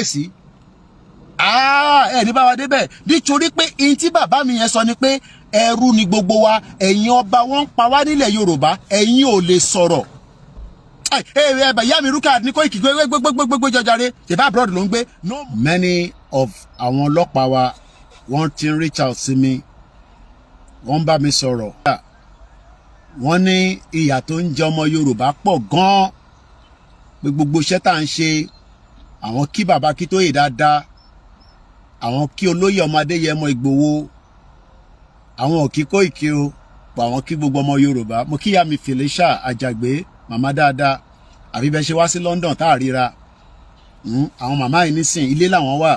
sí ẹni bá wa débẹ̀ nítorí pé ihun tí bàbá mi yẹn sọ ni pé ẹrú ni gbogbo wa, ẹ̀yin ọba wọn ń pa wá nílẹ̀ Yorùbá, ẹ̀yin ò lè sọ̀rọ̀. Ìyá mi Rúkà ní Kóìkì gbogbo jọjàre ṣèbá abroad ló ń gbé. Many of àwọn ọlọ́pàá wa wọ́n ti ń reach out sí mi, wọ́n bá mi sọ̀rọ̀. Wọ́n ní ìyà tó ń jẹ ọmọ Yorùbá pọ̀ gan-an pé gbogbo iṣẹ́ tá à ń ṣe, àwọn kí bàbá Akíntóyè dáadáa, àwọn kí olóyè ọmọ Adéyẹmọ Ìgbòho, àwọn ò kí Kóìkì o, pọ̀ àwọn kí gbogbo ọmọ Yorùbá. Mo kíyà mi Felicia Àjàgbé, màmá dáadáa, àbí bẹ́ẹ̀ ṣe wá sí London tá a ríra. Àwọn màmá yìí nísìn ilé làwọn wà,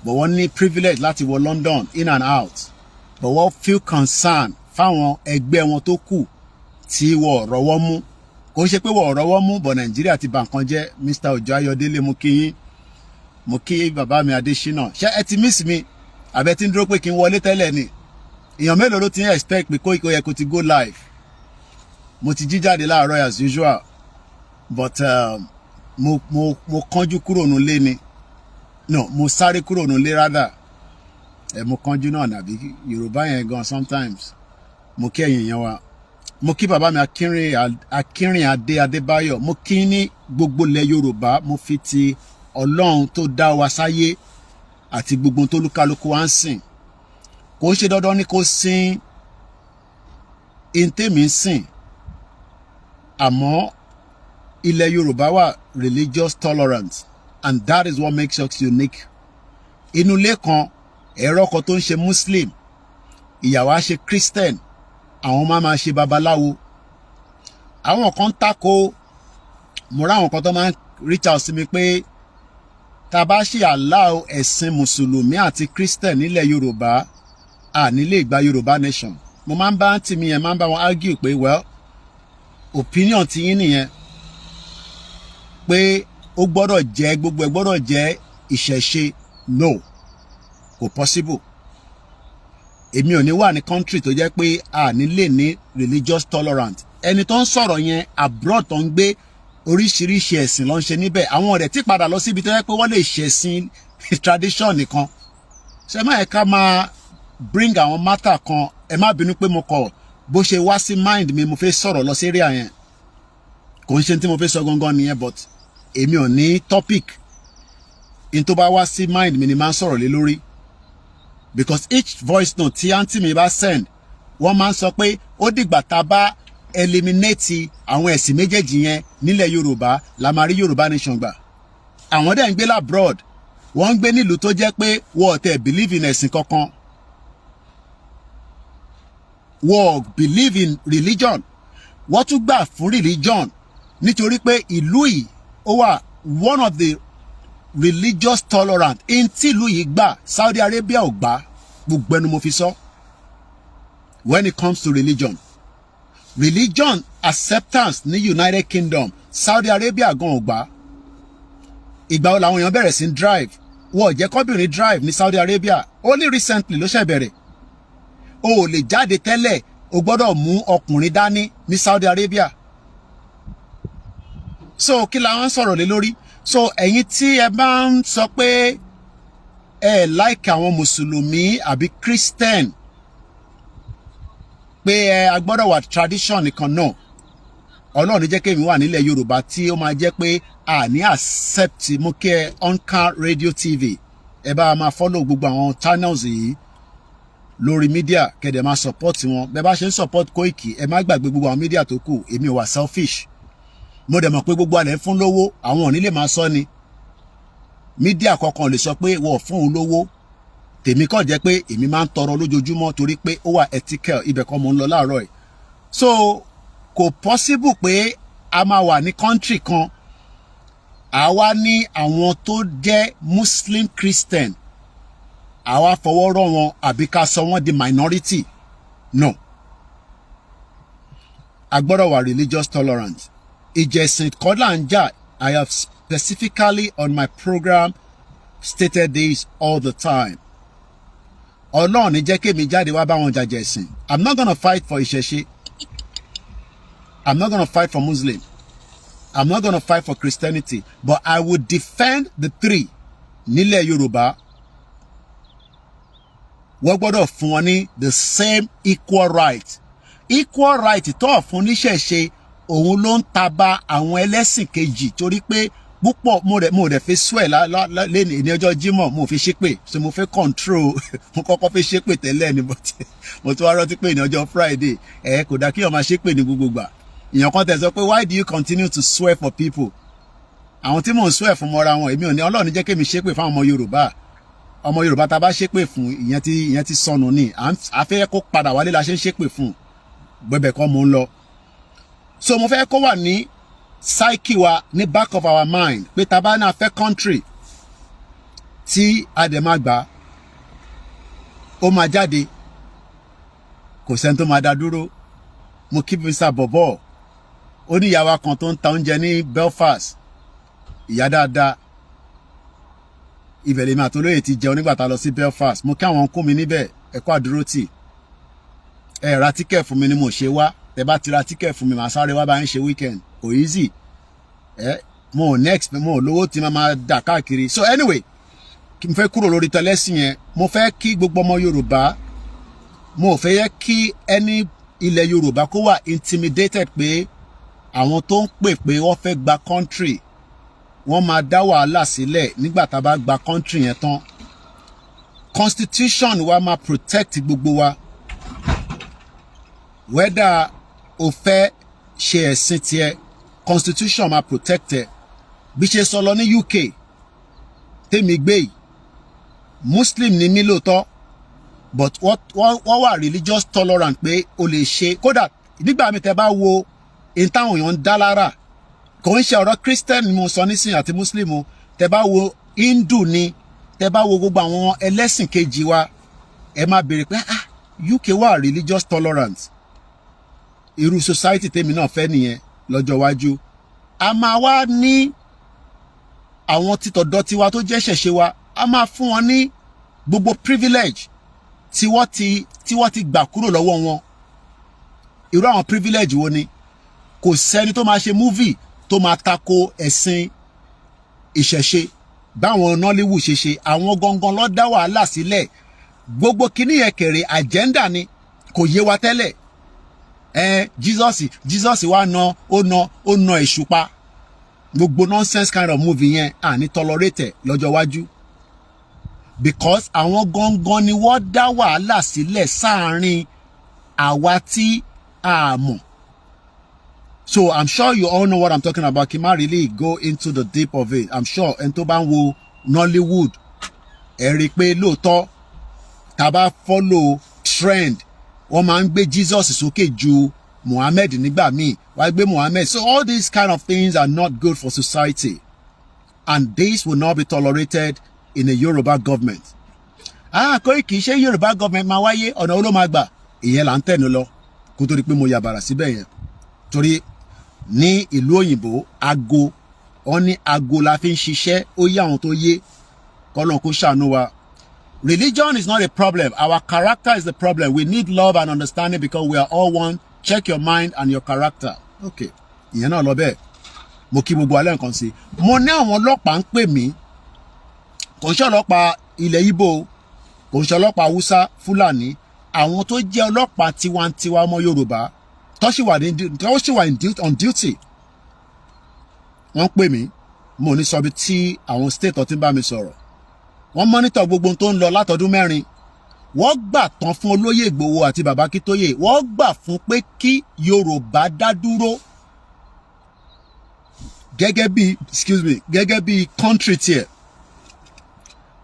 but wọ́n ní privilege láti wọ London in and out, but wọ́n feel concern fáwọn ẹgbẹ́ wọn tó kù tí wọ́n rọ́wọ́ mú. Kò ṣe pé wọ́n rọ́wọ́ mú, but Nàìjíríà ti bà nǹkan jẹ́. Mr. Òjó Ayọ̀délé mo kí yín, mo kí bàbá mi Adésínà. Ṣé ẹ ti miss mi àbẹ tí ń dúró pé kí n wọlé tẹ́lẹ̀ ni? Èèyàn mélòó ló ti ń expect pé Kóìkì yẹ kó ti go live? Mo ti jí jáde láàárọ̀ as usual, but mo kánjú kúrò nílé ni. No, mo sáré kúrò nílé rather. Mo kánjú náà nàbí Yorùbá yẹn gan sometimes. Mo kí ẹ̀yin yẹn wa. Mo kí bàbá mi Akínrin Adé Adébáyọ̀. Mo kí ní gbogbo ilẹ̀ Yorùbá. Mo fi ti Ọlọ́run tó dá wa sáyé àti gbogbo tó lúkálùkù wá ń sìn. Kò ṣe dandan ni kò sìn ìntèmí ń sìn. Àmọ́ ilẹ̀ Yorùbá wà religious tolerance, and that is what makes us unique. Inú ilé kan ẹ̀rọ kan tó ń ṣe Muslim, ìyàwó á ṣe Christian, àwọn máa ṣe babaláwo. Àwọn kan tako, mo rá àwọn kan tó máa ń reach out sí mi pé tá bá ṣe allow ẹ̀sìn Mùsùlùmí àti Christian nílẹ̀ Yorùbá, nílé ìgbà Yorùbá nation. Mo máa ń bá tìmí yẹn máa ń bá wọn argue pé well, opinion ti yín nìyẹn, pé ó gbọ́dọ̀ jẹ́ gbogbo ẹ̀ gbọ́dọ̀ jẹ́ ìṣẹ̀ṣe. No, kò possible. Èmi ò ní wà ní country tó jẹ́ pé nílé ní religious tolerant. Ẹni tó ń sọ̀rọ̀ yẹn abroad tó ń gbé oríṣiríṣi ẹ̀sìn ló ń ṣe níbẹ̀. Àwọn ọ̀rẹ́ tí padà lọ síbi tó jẹ́ pé wọ́n lè ṣẹ̀sìn tradition nìkan. Ṣé máa ká máa bring àwọn matter kan, ẹ má bínú pé mo kọ̀ bó ṣe wá sí mind mi mo fẹ́ sọ̀rọ̀ lọ sí area yẹn. Kò ń ṣe tí mo fẹ́ sọ gangan nìyẹn, but èmi ò ní topic. In tó bá wá sí mind mi ni máa ń sọ̀rọ̀ lé lórí. Because each voice note tí àǹtí mi bá send, wọ́n máa ń sọ pé ó dìgbà tá a bá eliminate àwọn ẹ̀sìn méjèèjì yẹn nílẹ̀ Yorùbá la máa rí Yorùbá nation gbà. Àwọn dẹ̀ ń gbé labroad, wọ́n ń gbé nílùú tó jẹ́ pé wọ́n ò tẹ̀ believe in ẹ̀sìn kankan. Wọ́n believe in religion. Wọ́n tún gbà fún religion nítorí pé ìlú yìí ó wà one of the religious tolerant. In tí ìlú yìí gbà Saudi Arabia ò gbà, gbogbo ẹnu mo fi sọ. When it comes to religion acceptance ní United Kingdom, Saudi Arabia gan ò gbà. Ìgbà wo làwọn èèyàn bẹ̀rẹ̀ sí drive? Wọ́n jẹ́ kọ́bìnrin drive ní Saudi Arabia, only recently ló ṣẹ̀ bẹ̀rẹ̀. O ò lè jáde tẹ́lẹ̀, o gbọ́dọ̀ mú ọkùnrin dání ní Saudi Arabia. So kí la ń sọ̀rọ̀ lé lórí? So ẹ̀yin tí ẹ bá ń sọ pé ẹ like àwọn Mùsùlùmí àbí Christian, pé a gbọ́dọ̀ wà tradition nìkan náà. Ọlọ́run jẹ́ kémi wà nílẹ̀ Yorùbá tí ó máa jẹ́ pé ní accept mú kí Nkankan Radio TV. Ẹ bá máa follow gbogbo àwọn channels yìí lórí media, kẹ́dẹ̀ máa support wọn. Bẹ́ẹ̀ bá ṣe ń support Kóìkì, ẹ má gbàgbé gbogbo àwọn media tó kù. Èmi ò wà selfish. Mo dẹ̀ mọ̀ pé gbogbo alẹ́ fún lówó, àwọn ò ní lè máa sọ ni. Media kankan lè sọ pé wọ́n fún òun lówó. Tèmi kàn jẹ́ pé èmi máa ń tọrọ lójoojúmọ́ torí pé ó wà ethical, ibẹ̀ kan mo ń lọ láàárọ̀ ẹ̀. So kò possible pé a máa wà ní country kan, àwa ní àwọn tó jẹ́ Muslim Christian, àwa fọwọ́ rọ́ wọn àbí ká sọ wọ́n di minority. No. A gbọ́dọ̀ wà religious tolerant. Ìjẹ̀sìn kọ́là ń jà. I have specifically on my program stated this all the time. Ọlọ́run ní jẹ́ kémi jáde wá bá wọn jàjẹ̀ ẹ̀sìn. I'm not gonna fight for ìṣẹ̀ṣe. I'm not gonna fight for Muslim. I'm not gonna fight for Christianity. But I would defend the three. nílẹ̀ Yorùbá wọ́n gbọ́dọ̀ fún wọn ní the same equal right tó fún níṣẹ̀ṣe òun ló ń taba àwọn ẹlẹ́sìn kejì torí pé púpọ̀ mo rẹ̀ fi swear lẹ́ni ní ọjọ́ Jímọ̀ mo fi ṣépè so mo fẹ́ control mo kọ́kọ́ fi ṣépè tẹ́lẹ̀ ni mo tún wá rántí pé ní ọjọ́ Friday kò dá kí ó máa ṣépè ní gbogbo gbà èèyàn kan tẹ̀ sọ pé why do you continue to swear for people àwọn tí mò ń swear fún mọ́ra wọn èmi ò ní Ọlọ́run jẹ́ kémi ṣépè fún ọmọ Yorùbá tá a bá ṣépè fún ìyẹn ti sọnù ni a fẹ́ kó padà wálé la ṣe ń ṣépè fún gbẹ̀bẹ̀ kan mò ń lọ so mo fẹ́ kó wà ní psyche wa ní back of our mind pé tá bá náà fẹ́ country tí a dẹ̀ máa gbà ó máa jáde kò sẹ́ni tó máa dá dúró mo kí Mr. Bọ̀bọ̀ ó ní ìyàwó kan tó ń ta oúnjẹ ní Belfast ìyá dáadáa ibẹ̀ lèmi àtolóyè ti jẹun nígbà tá a lọ sí Belfast mo kí àwọn kún mi níbẹ̀ ẹ̀kọ́ àdúró tì ra tíkẹ̀ fún mi ni mo ṣe wá tẹ bá ti ra tíkẹ̀ fún mi màá sáré wá bá ń ṣe weekend kò easy mo next mo lówó tí máa dà káàkiri so anyway kí n fẹ́ kúrò lórí tẹlẹ́sìn yẹn mo fẹ́ kí gbogbo ọmọ Yorùbá mo fẹ́ yẹ kí ẹni ilẹ̀ Yorùbá kó wà intimidated pé àwọn tó ń pè pé wọ́n fẹ́ gba country wọ́n máa dá wàhálà sílẹ̀ nígbà tá a bá gba country yẹn tán constitution wa máa protect gbogbo wa whether o fẹ́ ṣe ẹ̀sìn tiẹ̀ constitution máa protect ẹ bí ṣe sọ lọ ní UK tèmi gbé yìí Muslim ni mí lóòótọ́ but wọ́n wà religious tolerant pé o lè ṣe kódà nígbà mi tẹ́ bá wo in táwọn èèyàn ń dá lára kò ń ṣe ọ̀rọ̀ Christian ni mo sọ nísìnyí àti Muslim o tẹ́ bá wo Hindu ni tẹ́ bá wo gbogbo àwọn ẹlẹ́sìn kejì wa ẹ máa béèrè pé UK wà religious tolerant irú society tèmi náà fẹ́ nìyẹn lọ́jọ́ iwájú a máa wá ní àwọn títọ̀dọ̀ tiwa tó jẹ́ ṣẹ̀ṣẹ̀ wa a máa fún wọn ní gbogbo privilege tí wọ́n ti gbà kúrò lọ́wọ́ wọn irú àwọn privilege wo ni kò sẹ́ni tó máa ṣe movie tó máa tako ẹ̀sìn ìṣẹ̀ṣe báwọn Nollywood ṣe àwọn gangan ló dá wàhálà sílẹ̀ gbogbo kíní yẹn kéré agenda ni kò yé wa tẹ́lẹ̀ Jesus wa ó na èṣù pa gbogbo nonsense kind of movie yẹn àní tolerate lọ́jọ́ iwájú because àwọn gangan ni wọ́n dá wàhálà sílẹ̀ sáàárín àwa tí a mọ̀ so I'm sure you all know what I'm talking about kí n má really go into the deep of it I'm sure ẹni tó bá ń wo Nollywood ẹ rí i pé lóòótọ́ tá a bá follow trend wọ́n máa ń gbé Jesus sókè ju Muhammad nígbà míì wá gbé Muhammad so all these kind of things are not good for society and this will not be tolerated in a Yoruba government. Kò kì í ṣe Yoruba government máa wáyé ọ̀nà ó ló máa gbà ìyẹn là ń tẹ̀nu lọ kó tó di pé mo yàbàrà síbẹ̀ yẹn torí ní ìlú òyìnbó aago wọn ní aago la fi ń ṣiṣẹ́ ó yá àwọn tó yé kọ́lọ́n kó ṣàánú wa. Religion is not a problem. Our character is the problem. We need love and understanding because we are all one. Check your mind and your character. Okay. Ìyẹn náà lọ bẹ́ẹ̀. Mo kí gbogbo alẹ́ nǹkan sí. Mo ní àwọn ọlọ́pàá ń pè mí. Kò ń ṣe ọlọ́pàá ilẹ̀ Ìgbò. Kò ń ṣe ọlọ́pàá Hausa, Fúlàní. Àwọn tó jẹ́ ọlọ́pàá tiwantiwa ọmọ Yorùbá. Tó sì wà on duty. Wọ́n pè mí. Mo ní sọ bí tí àwọn state ọtí bá mi sọ̀rọ̀. Wọ́n mọ́nítọ̀ gbogbo tó ń lọ látọdún mẹ́rin wọ́n gbà tán fún olóyè Ìgbòho àti bàbá Kítóyè wọ́n gbà fún pé kí Yorùbá dá dúró gẹ́gẹ́ bí country tiẹ̀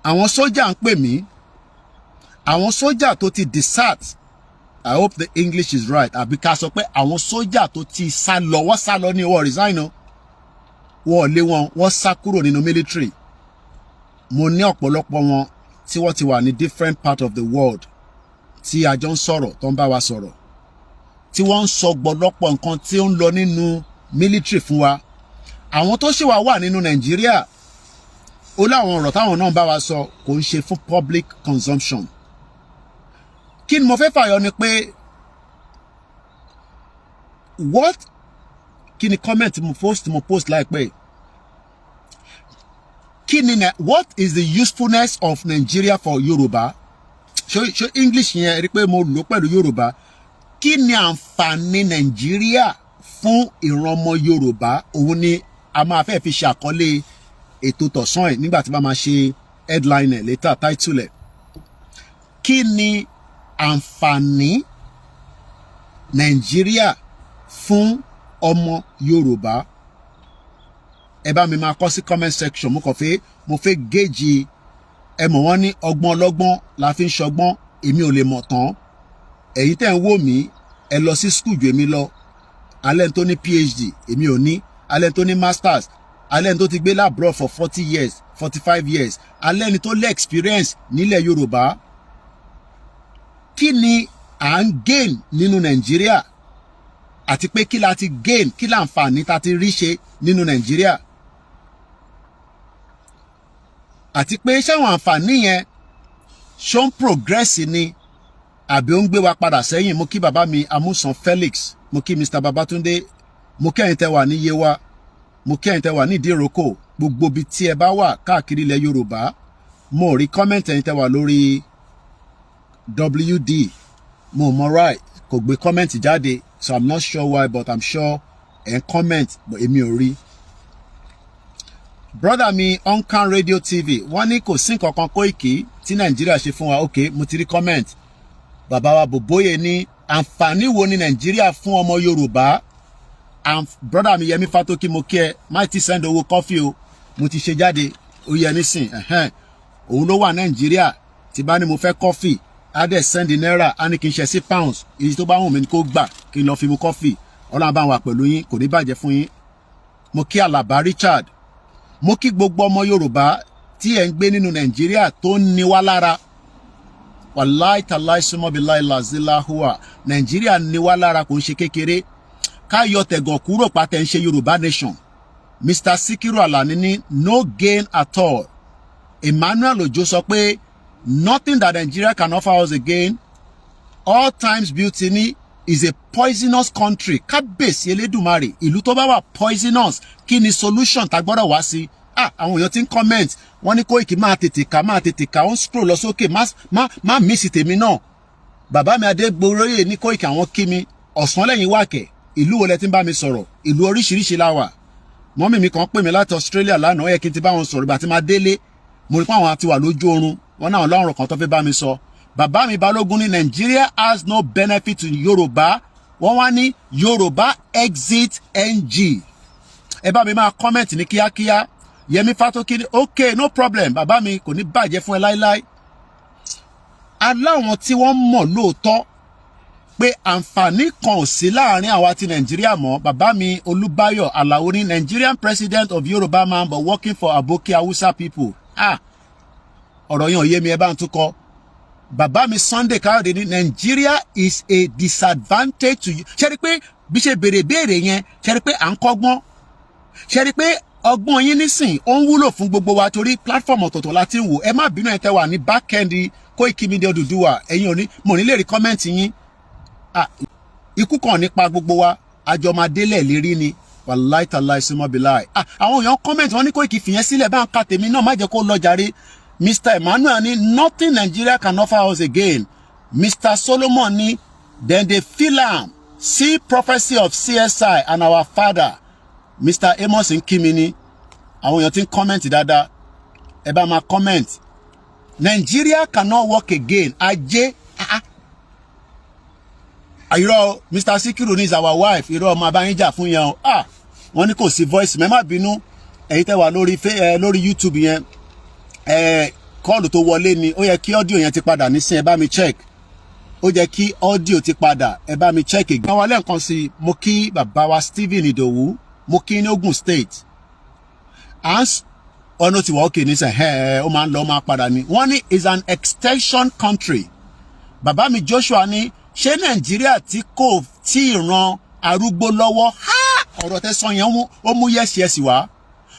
àwọn sójà ń pè mí àwọn sójà tó ti desert I hope the English is right àbí ká sọ pé àwọn sójà tó ti sá lọ wọ́n sá lọ ní wọ́n resign wọ́n lé wọ́n sá kúrò nínú military mo ní ọ̀pọ̀lọpọ̀ wọn tí wọ́n ti wà ní different part of the world tí a jọ ń sọ̀rọ̀ tó ń bá wa sọ̀rọ̀ tí wọ́n ń sọ gbọ́dọ̀pọ̀ nǹkan tí ó ń lọ nínú military fún wa àwọn tó ṣì wà nínú Nàìjíríà ó láwọn ọ̀rọ̀ táwọn náà ń bá wa sọ kò ń ṣe fún public consumption kí ni mo fẹ́ fàyọ ni pé kí ni comment mo post láìpẹ́ what is the usefulness of Nigeria for Yoruba? Show English yẹn rí pé mo lò pẹ̀lú Yoruba. Kí ni àǹfààní Nigeria fún ìran ọmọ Yorùbá? Òun ni a máa fẹ́ fi ṣàkọlé ètò tọ̀sán ẹ̀ nígbà tí bá máa ṣe headline ẹ̀ later title ẹ̀. Kí ni àǹfààní Nigeria fún ọmọ Yorùbá? Ẹ bá mi máa kọ sí comment section. Mo fẹ́ gauge ẹ mọ̀ wọ́n ní ọgbọ́n ọlọ́gbọ́n la fi ń ṣọgbọ́n. Èmi ò lè mọ̀ tán. Ẹ̀yin tẹ́ ń wò mí ẹ lọ sí school ju èmi lọ. Alẹ́ tó ní PhD èmi ò ní. Alẹ́ tó ní masters. Alẹ́ tó ti gbé labroad for 40 years 45 years. Alẹ́ ni tó lé experience nílẹ̀ Yorùbá. Kí ni à ń gain nínú Nàìjíríà? Àti pé kí la ti gain, kí láǹfààní ta ti rí ṣe nínú Nàìjíríà? Àti pé ṣáwọn àǹfààní yẹn ṣó ń progress ni àbí ó ń gbé wa padà sẹ́yìn? Mo kí bàbá mi Amúsàn Felix, mo kí Mr. Babatunde, mo kí ẹ̀yin tẹ́ wà ní Yewa, mo kí ẹ̀yin tẹ́ wà ní Ìdíròkò, gbogbo ibi tí ẹ bá wà káàkiri ilẹ̀ Yorùbá. Mo rí comment ẹ̀yin tẹ́ wà lórí WD, mo mọ right kò gbé comment jáde, so I'm not sure why, but I'm sure ẹ̀ ń comment but èmi ò rí. Brother mi Nkankan Radio TV wọ́n ní kò sí nǹkankan Koiki tí Nàìjíríà ṣe fún wa. Okay, mo ti rí comment. Bàbá wa Bòbóyè ní àǹfààní wo ni Nàìjíríà fún ọmọ Yorùbá? Brother mi Yẹmí Fátókí mo kí ẹ, má ti send owó coffee o, mo ti ṣe jáde ó yẹ nísìn. Òun ló wà Nàìjíríà tí bá ní mo fẹ́ coffee á dẹ̀ send náírà á ní kí n ṣe sí pounds, èyí tó bá wù mí ni kó gbà kí n lọ fi mu coffee. Ọlọ́run bá wà pẹ̀lú yín, kò ní bàjẹ́ fún yín. Mo kí Àlàbá Richard, mo kí gbogbo ọmọ Yorùbá tí ẹ̀ ń gbé nínú Nàìjíríà tó ń ní wá lára. Wàláì tàláì súnmọ́ bí láìláìláhùwà. Nàìjíríà ní wá lára kò ń ṣe kékeré. Ká yọ tẹ̀gàn kúrò pátẹ̀ ń ṣe Yorùbá nation. Mr. Sikiru Alani ní no gain at all. Emmanuel Ojo sọ pé nothing that Nigeria can offer us again. All times beauty ni is a poisonous country. Kábíyèsí Elédùmarè, ìlú tó bá wà poisonous, kí ni solution tá gbọ́dọ̀ wá sí? Àwọn èèyàn ti ń comment wọ́n ní Koiki máa tètè ká ó ń scroll lọ sókè má miss tèmi náà. Bàbá mi Adégbòróyè ní Koiki àwọn kí mi ọ̀sán lẹ́yìn wákẹ̀. Ìlú wo lẹ ti ń bá mi sọ̀rọ̀? Ìlú oríṣiríṣi la wà. Mọ́mì mi kan pè mí láti Australia lánàá, ó yẹ kí n ti bá wọn sọ̀rọ̀ ìgbà tí máa délé. Mo rí pé àwọn àti wà lójú oorun, wọn náà lọ́rùn kan tó fẹ́ bá mi sọ. Bàbá mi Balógun ní Nigeria has no benefit to Yoruba. Wọ́n wá ní Yoruba exit NG. Ẹ bá mi máa comment ní kíákíá. Yẹmí Fátókí ní okay no problem. Bàbá mi kò ní bàjẹ́ fún ẹ láíláí. Aláwọn tí wọ́n mọ̀ lóòótọ́ pé àǹfààní kan ò sí láàrin àwa ti Nàìjíríà mọ́. Bàbá mi Olúbáyọ̀ Àlàó ní Nigerian president of Yoruba man but working for Aboki Hausa people. Ọ̀rọ̀ yẹn ò yé mi, ẹ bá ń tún kọ. Bàbá mi Sunday Káyọ̀dé ní Nigeria is a disadvantage to you. Ṣé rí pé bí ṣe béèrè yẹn, ṣé rí pé à ń kọ́gbọ́n? Ṣé rí pé ọgbọ́n yín nísìn ó ń wúlò fún gbogbo wa torí platform ọ̀tọ̀ọ̀tọ̀ láti ń wò. Ẹ má bínú ẹ tẹ́ wà ní back end Koiki Media Odùduwà. Ẹ̀yin ò ní mo ní lè rí comment yín. Ikú kan nípa gbogbo wa, àjọ máa délẹ̀ lérí ni. Wàláì tàláì súnmọ́ bí láì. Àwọn èèyàn comment wọ́n ní Koiki fìyẹn sílẹ̀ bá ń ka tèmi náà má jẹ́ kó lọ jàre. Mr. Emmanuel ní nothing Nigeria can offer us again. Mr. Solomon ní then they feel see prophecy of CSI and our father. Mr. Amos Nkimi ní àwọn èèyàn tí ń comment dáadáa. Ẹ bá máa comment. Nigeria cannot work again. Ajé. Irọ́ Mr. Sikiru is our wife. Irọ́ ọmọ abáyínjà fún yẹn o. Wọ́n ní kò sí voice. Mẹ́ má bínú. Ẹ̀yin tẹ́ wà lórí YouTube yẹn. Kọ́ọ̀lù tó wọlé ni ó yẹ kí ọ́díò yẹn ti padà nísìn ẹ bá mi check. Ó yẹ kí ọ́díò ti padà ẹ bá mi check. Ìgbà wa lẹ́ẹ̀kan sí mo kí bàbá wa Stephen Ìdòwú, mo kí ní Ogun State. Ọ̀nà tí wọ́n òkè nísìn ó máa ń lọ máa padà ni. Wọ́n ní is an extension country. Bàbá mi Joshua ní ṣé Nàìjíríà tí kò tí ì ran arúgbó lọ́wọ́? Ọ̀rọ̀ tẹ́ sọ yẹn ó mú yẹ́sì wá.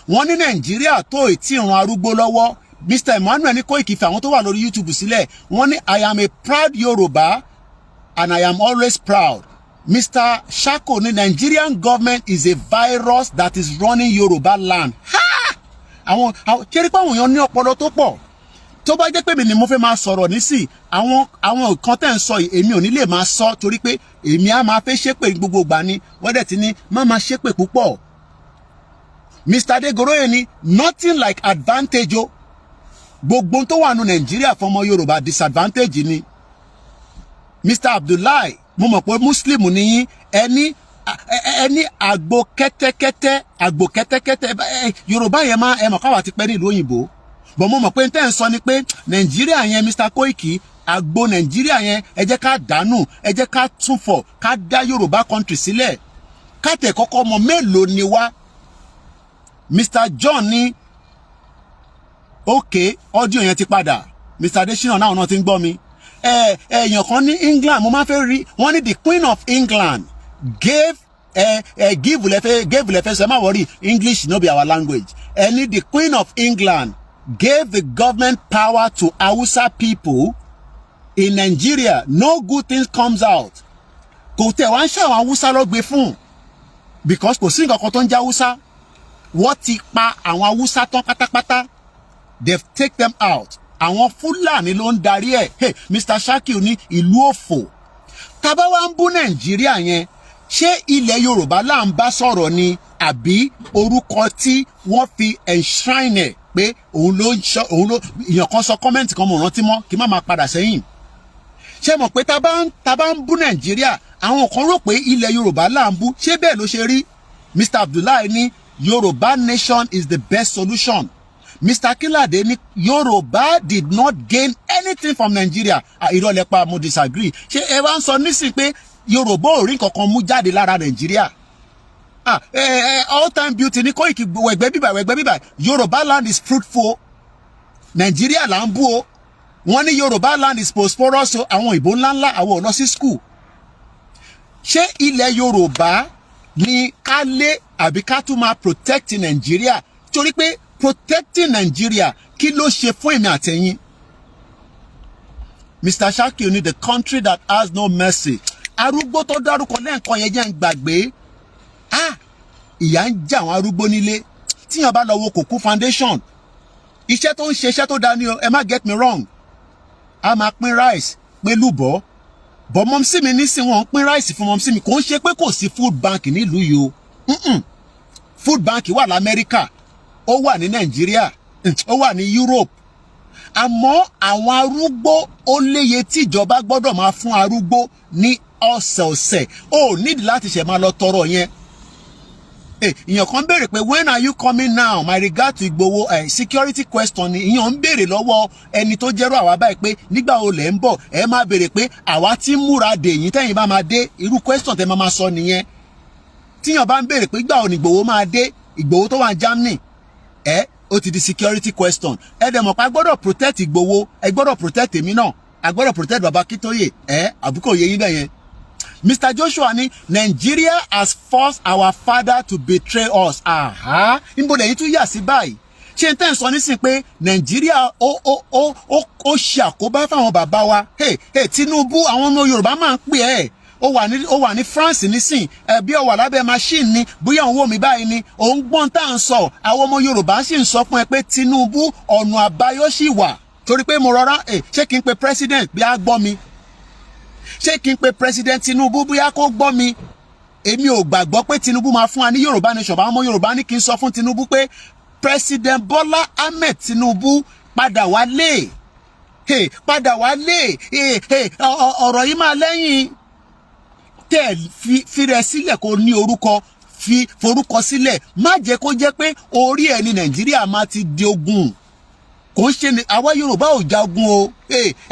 Wọ́n ní Nàìjíríà tó ì tí ì ran arúgbó lọ́wọ́. Mr. Emmanuel ní Koiki fi àwọn tó wà lórí YouTube sílẹ̀. Wọ́n ní I am a proud Yoruba and I am always proud. Mr. Shako ní Nigerian government is a virus that is running Yoruba land. àwọn kéré pé àwọn èèyàn ní ọpọlọ tó pọ̀ tó bá jẹ́ pé mi ni mo fẹ́ máa sọ̀rọ̀ nísì àwọn nǹkan tẹ́ ń sọ yìí èmi ò ní lè máa sọ torí pé èmi á máa fẹ́ ṣépè gbogbo ìgbà ni wọ́n dẹ̀ ti ní má máa ṣépè púpọ̀. Mr. Adegoroye ni nothing like advantage o gbogbo tó wà nù Nàìjíríà fọmọ Yorùbá disadvantage ni. Mr. Abdullahi mo mọ̀ pé Muslim ni yín ẹni àgbo kẹ́tẹ́kẹ́tẹ́ Yorùbá yẹn máa ẹ mọ̀ káwa ti pẹ́ nílùú òyìnbó bọ̀ mo mọ̀ pé tẹ́ ń sọ ni pé Nàìjíríà yẹn Mr. Koiki àgbo Nàìjíríà yẹn ẹ jẹ́ ká dànù ẹ jẹ́ ká túnfọ̀ ká dá Yorùbá country sílẹ̀ ká tẹ̀ kọ́kọ́ mọ̀ mélòó ni wá. Mr. John ní okay audio yẹn ti padà Mr. Adesina náà ti ń gbọ́ mi èèyàn kan ní England mo máa fẹ́ rí wọ́n ní the Queen of England gave lẹ́fẹ́ sọ ẹ má wọrí English no be our language ẹni the Queen of England gave the government power to Hausa people in Nigeria no good things comes out kò tẹ̀ wá ń ṣe àwọn Hausa ló gbé fún because kò sí nǹkan kan tó ń jẹ́ Hausa wọ́n ti pa àwọn Hausa tán pátápátá they've take them out àwọn Fúlàní ló ń darí ẹ̀ hey Mr. Shakil ní ìlú òfò tábà wá ń bú Nàìjíríà yẹn ṣé ilẹ̀ Yorùbá là ń bá sọ̀rọ̀ ni àbí orúkọ tí wọ́n fi enshrine ẹ̀ pé òun ló èèyàn kan sọ comment kan mo rántí mọ́ kí má máa padà sẹ́yìn ṣé mọ̀ pé tábà ń bú Nàìjíríà àwọn kan rò pé ilẹ̀ Yorùbá là ń bú ṣé bẹ́ẹ̀ ló ṣe rí Mr. Abdullahi ní Yorùbá nation is the best solution Mr. Kilade ní Yorùbá did not gain anything from Nigeria ìrọ̀lẹ́pà mo disagree ṣé ẹ wá ń sọ nísìn pé Yorùbá ò rí nǹkan kan mú jáde lára Nàìjíríà all time beauty ní Koiki wẹ̀gbẹ́ bíbà Yorùbá land is fruitful Nàìjíríà là ń bú o wọ́n ní Yorùbá land is prosperous àwọn ìbò ńláńlá àwọn ò lọ sí school ṣé ilẹ̀ Yorùbá ni ká lé àbí ká tún máa protect Nàìjíríà torí pé protecting Nigeria kí ló ṣe fún èmi àtẹ̀yìn. Mr. Shakil ní the country that has no mercy arúgbó tó dárúkọ lẹ́ǹkan yẹn jẹ́ ń gbàgbé ìyà ń jẹ àwọn arúgbó nílé tíyàn bá lọ wo Kookan foundation iṣẹ́ tó ń ṣe iṣẹ́ tó dání o ẹ má get me wrong a máa pín rice pé lùbọ́ bọ́ mọ́mísí mi nísìnyí wọ́n ń pín rice fún mọ́mísí mi kò ń ṣe pé kò sí food bank nílùú yìí o food bank wà lamẹ́ríkà ó wà ní Nàìjíríà ó wà ní Europe àmọ́ àwọn arúgbó ó léye tí ìjọba gbọ́dọ̀ máa fún arúgbó ní ọ̀sẹ̀ọ̀sẹ̀ ó nídìí láti ṣe máa lọ tọrọ yẹn. ìyàn kan béèrè pé when are you coming now my regard to Igboho security question ni ìyàn ń béèrè lọ́wọ́ ẹni tó jẹ́rú àwa báyìí pé nígbà wo lẹ̀ ń bọ̀ ẹ máa béèrè pé àwa tí ń múra dè yín tẹ́yìn bá máa dé irú question tẹ́ máa sọ nìyẹn tíyàn bá ń béèrè pé ìgbà wo ni Igboho máa dé Igboho tó wà ní Germany ó ti di security question ẹ dẹ̀ mọ̀ pé a gbọ́dọ̀ protect Igboho ẹ gbọ́dọ̀ protect èmi náà a gbọ́dọ̀ protect Baba Akintoye àbúkò yẹ yín bẹ́ẹ̀ yẹn. Mr. Joshua ní Nigeria has forced our father to betray us. Níbo lẹ́yìn tún yà sí báyìí ṣé n tẹ́ ń sọ nísìnyí pé Nàìjíríà ó ṣe àkóbá fáwọn bàbá wa Tinubu àwọn ọmọ Yorùbá máa ń pè ẹ́ ó wà ní France nísìn bí ó wà lábẹ́ machine ni bóyá òun wò mí báyìí ni òun gbọ́n tá à ń sọ àwọn ọmọ Yorùbá sì ń sọ fún ẹ pé Tinubu ọ̀nà àbáyọ sì wà torí pé mo rọra ṣé kí n pe president bí a gbọ́ mi ṣé kí n pe president Tinubu bí a kó gbọ́ mi èmi ò gbàgbọ́ pé Tinubu máa fún wa ní Yorùbá nation àwọn ọmọ Yorùbá ní kí n sọ fún Tinubu pé president Bola Ahmed Tinubu padà wálé ọ̀rọ̀ yìí máa lẹ́yìn tẹ́ fi rẹ̀ sílẹ̀ kó ní orúkọ fi forúkọ sílẹ̀ má jẹ́ kó jẹ́ pé orí ẹ̀ ní Nàìjíríà máa ti di ogun kò ń ṣe àwa Yorùbá ò jagun o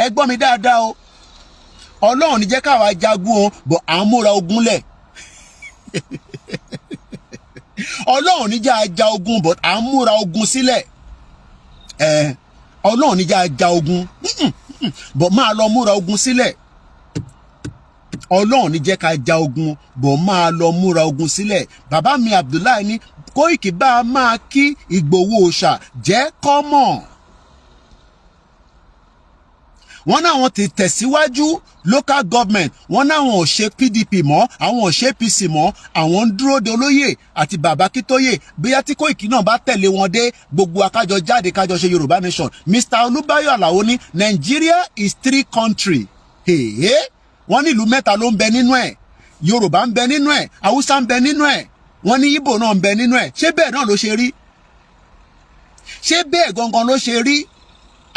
ẹ gbọ́ mi dáadáa o Ọlọ́run ní jẹ́ káwa jagun o bọ̀ à ń múra ogun lẹ̀ Ọlọ́run ní jẹ́ àjà ogun bọ̀ à ń múra ogun sílẹ̀ Ọlọ́run ní jẹ́ àjà ogun bọ̀ máa lọ múra ogun sílẹ̀ Ọlọ́run ní jẹ́ ká ja ogun bọ̀ máa lọ múra ogun sílẹ̀. Bàbá mi Abdullahi ní Koiki bá a máa kí Ìgbòho òòṣà jẹ́ kọ́mọ̀. wọ́n náà wọ́n ti tẹ̀síwájú local government, wọ́n náà wọ́n ò ṣe PDP mọ́, àwọn ò ṣe APC mọ́, àwọn ń dúró de olóyè àti bàbá Kítóyè bóyá tí Kóìkì náà bá tẹ̀lé wọn dé gbogbo akájọ jáde kájọ ṣe Yorùbá nation. Mr. Olúbáyọ̀ Àlàó ní Nigeria is 3 country. Wọ́n ní ìlú mẹ́ta ló ń bẹ nínú ẹ̀, Yorùbá ń bẹ nínú ẹ̀, Haúsá ń bẹ nínú ẹ̀, wọ́n ní Ìgbò náà ń bẹ nínú ẹ̀. Ṣé bẹ́ẹ̀ náà ló ṣe rí? Ṣé bẹ́ẹ̀ gangan ló ṣe rí?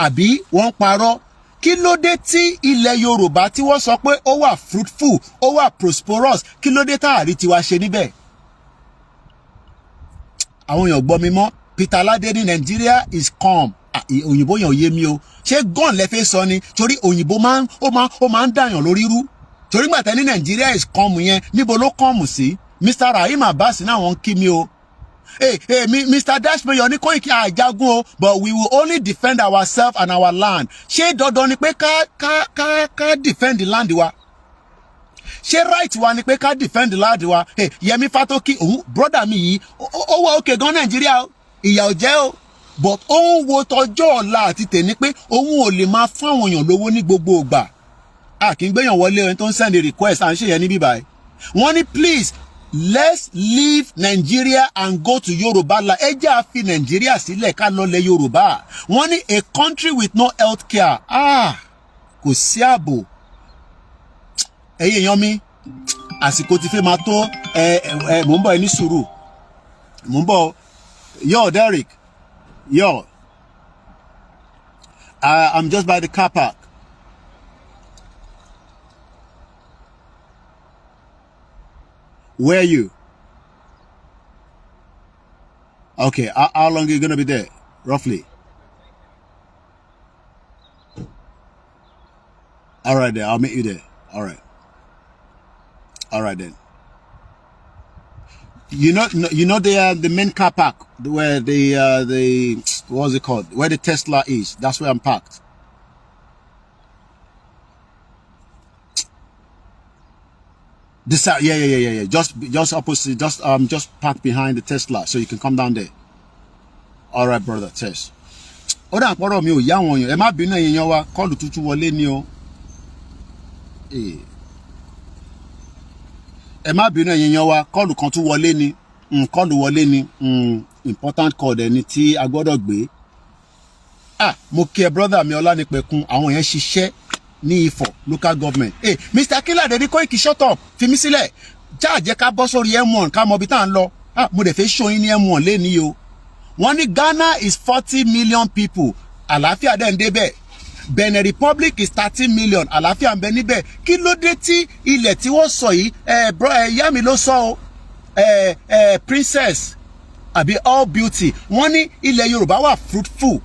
Àbí wọ́n parọ́? Kí ló dé tí ilẹ̀ Yorùbá tí wọ́n sọ pé ó wà fruitful, ó wà prosperous, kí ló dé táàrí tiwa ṣe níbẹ̀? Àwọn èèyàn gbọ́ mi mọ́. Peter Aládé ní Nigeria is calm. Òyìnbó yẹn ò yé mi o. Ṣé gọ́n lẹ fẹ́ sọ ni? Torí òyìnbó máa ń dàyàn lórí rú. Torí gbàtẹ́ ní Nigeria is calm yẹn, níbo ló calm sí? Mr. Rahim Abbas náà wọ́n kí mi o. Mr. Dashmayor ní Kóìkì àjagun o, but we will only defend ourselves and our land. Ṣé dandan ni pé ká defend the land wa? Ṣé right wa ni pé ká defend the land wa? Yẹmi Fatoki, brother mi yìí, ó wà òkè gan Nàìjíríà o, ìyà ò jẹ́ o, but ó ń wo tọjọ́ ọ̀la àti tèmi pé òun ò lè máa fún àwọn èèyàn lówó ní gbogbo ìgbà. Kì í gbéyàn wọlé ẹni tó ń send a request à ń ṣe yẹn ní bíbáyìí. Wọ́n ní please, let's leave Nigeria and go to Yoruba land. Ẹ jẹ́ a fi Nigeria sílẹ̀ ká lọ lẹ̀ Yorùbá. Wọ́n ní a country with no health care. Kò sí ààbò. Ẹ̀yin èèyàn mi, àsìkò ti fẹ́ máa tó mò ń bọ̀ ẹ ní sùúrù. Mò ń bọ̀. Yo, Derek. Yo. I'm just by the car park. Where are you? Okay, how long are you gonna be there, roughly? All right, then I'll meet you there. All right then. You know the main car park where the what's it called? Where the Tesla is. That's where I'm parked. This yeah. Just opposite. Just park behind the Tesla, so you can come down there. All right, brother. Test. Ó dà pọ̀rọ̀ mi ò yá wọn yàn. Ẹ má bínú ẹ̀yin yan wa. Kọ́ọ̀lù tuntun wọlé ni o. Ẹ má bínú ẹ̀yin yan wa. Kọ́ọ̀lù kan tún wọlé ni. Kọ́ọ̀lù wọlé ni. Important call ẹni tí a gbọ́dọ̀ gbé. Mo kí ẹ brother mi Ọlánipẹ̀kun. Àwọn yẹn ṣiṣẹ́ ní Ifọ̀ local government. Mr. Kílàdé ní Kóìkì shut up, fi mí sílẹ̀. Jẹ́ ká bọ́ sórí M1 ká mọ bí tá ń lọ. Mo dẹ̀ fẹ́ show yín ní M1 lénìí o. Wọ́n ní Ghana is 40 million people. Àlàáfíà dẹ̀ ń débẹ̀. Benin Republic is 30 million. Àlàáfíà ń bẹ níbẹ̀. Kí ló dé tí ilẹ̀ tí wọ́n sọ yìí ìyá mi ló sọ o. Princess àbí all beauty. Wọ́n ní ilẹ̀ Yorùbá wà fruitful.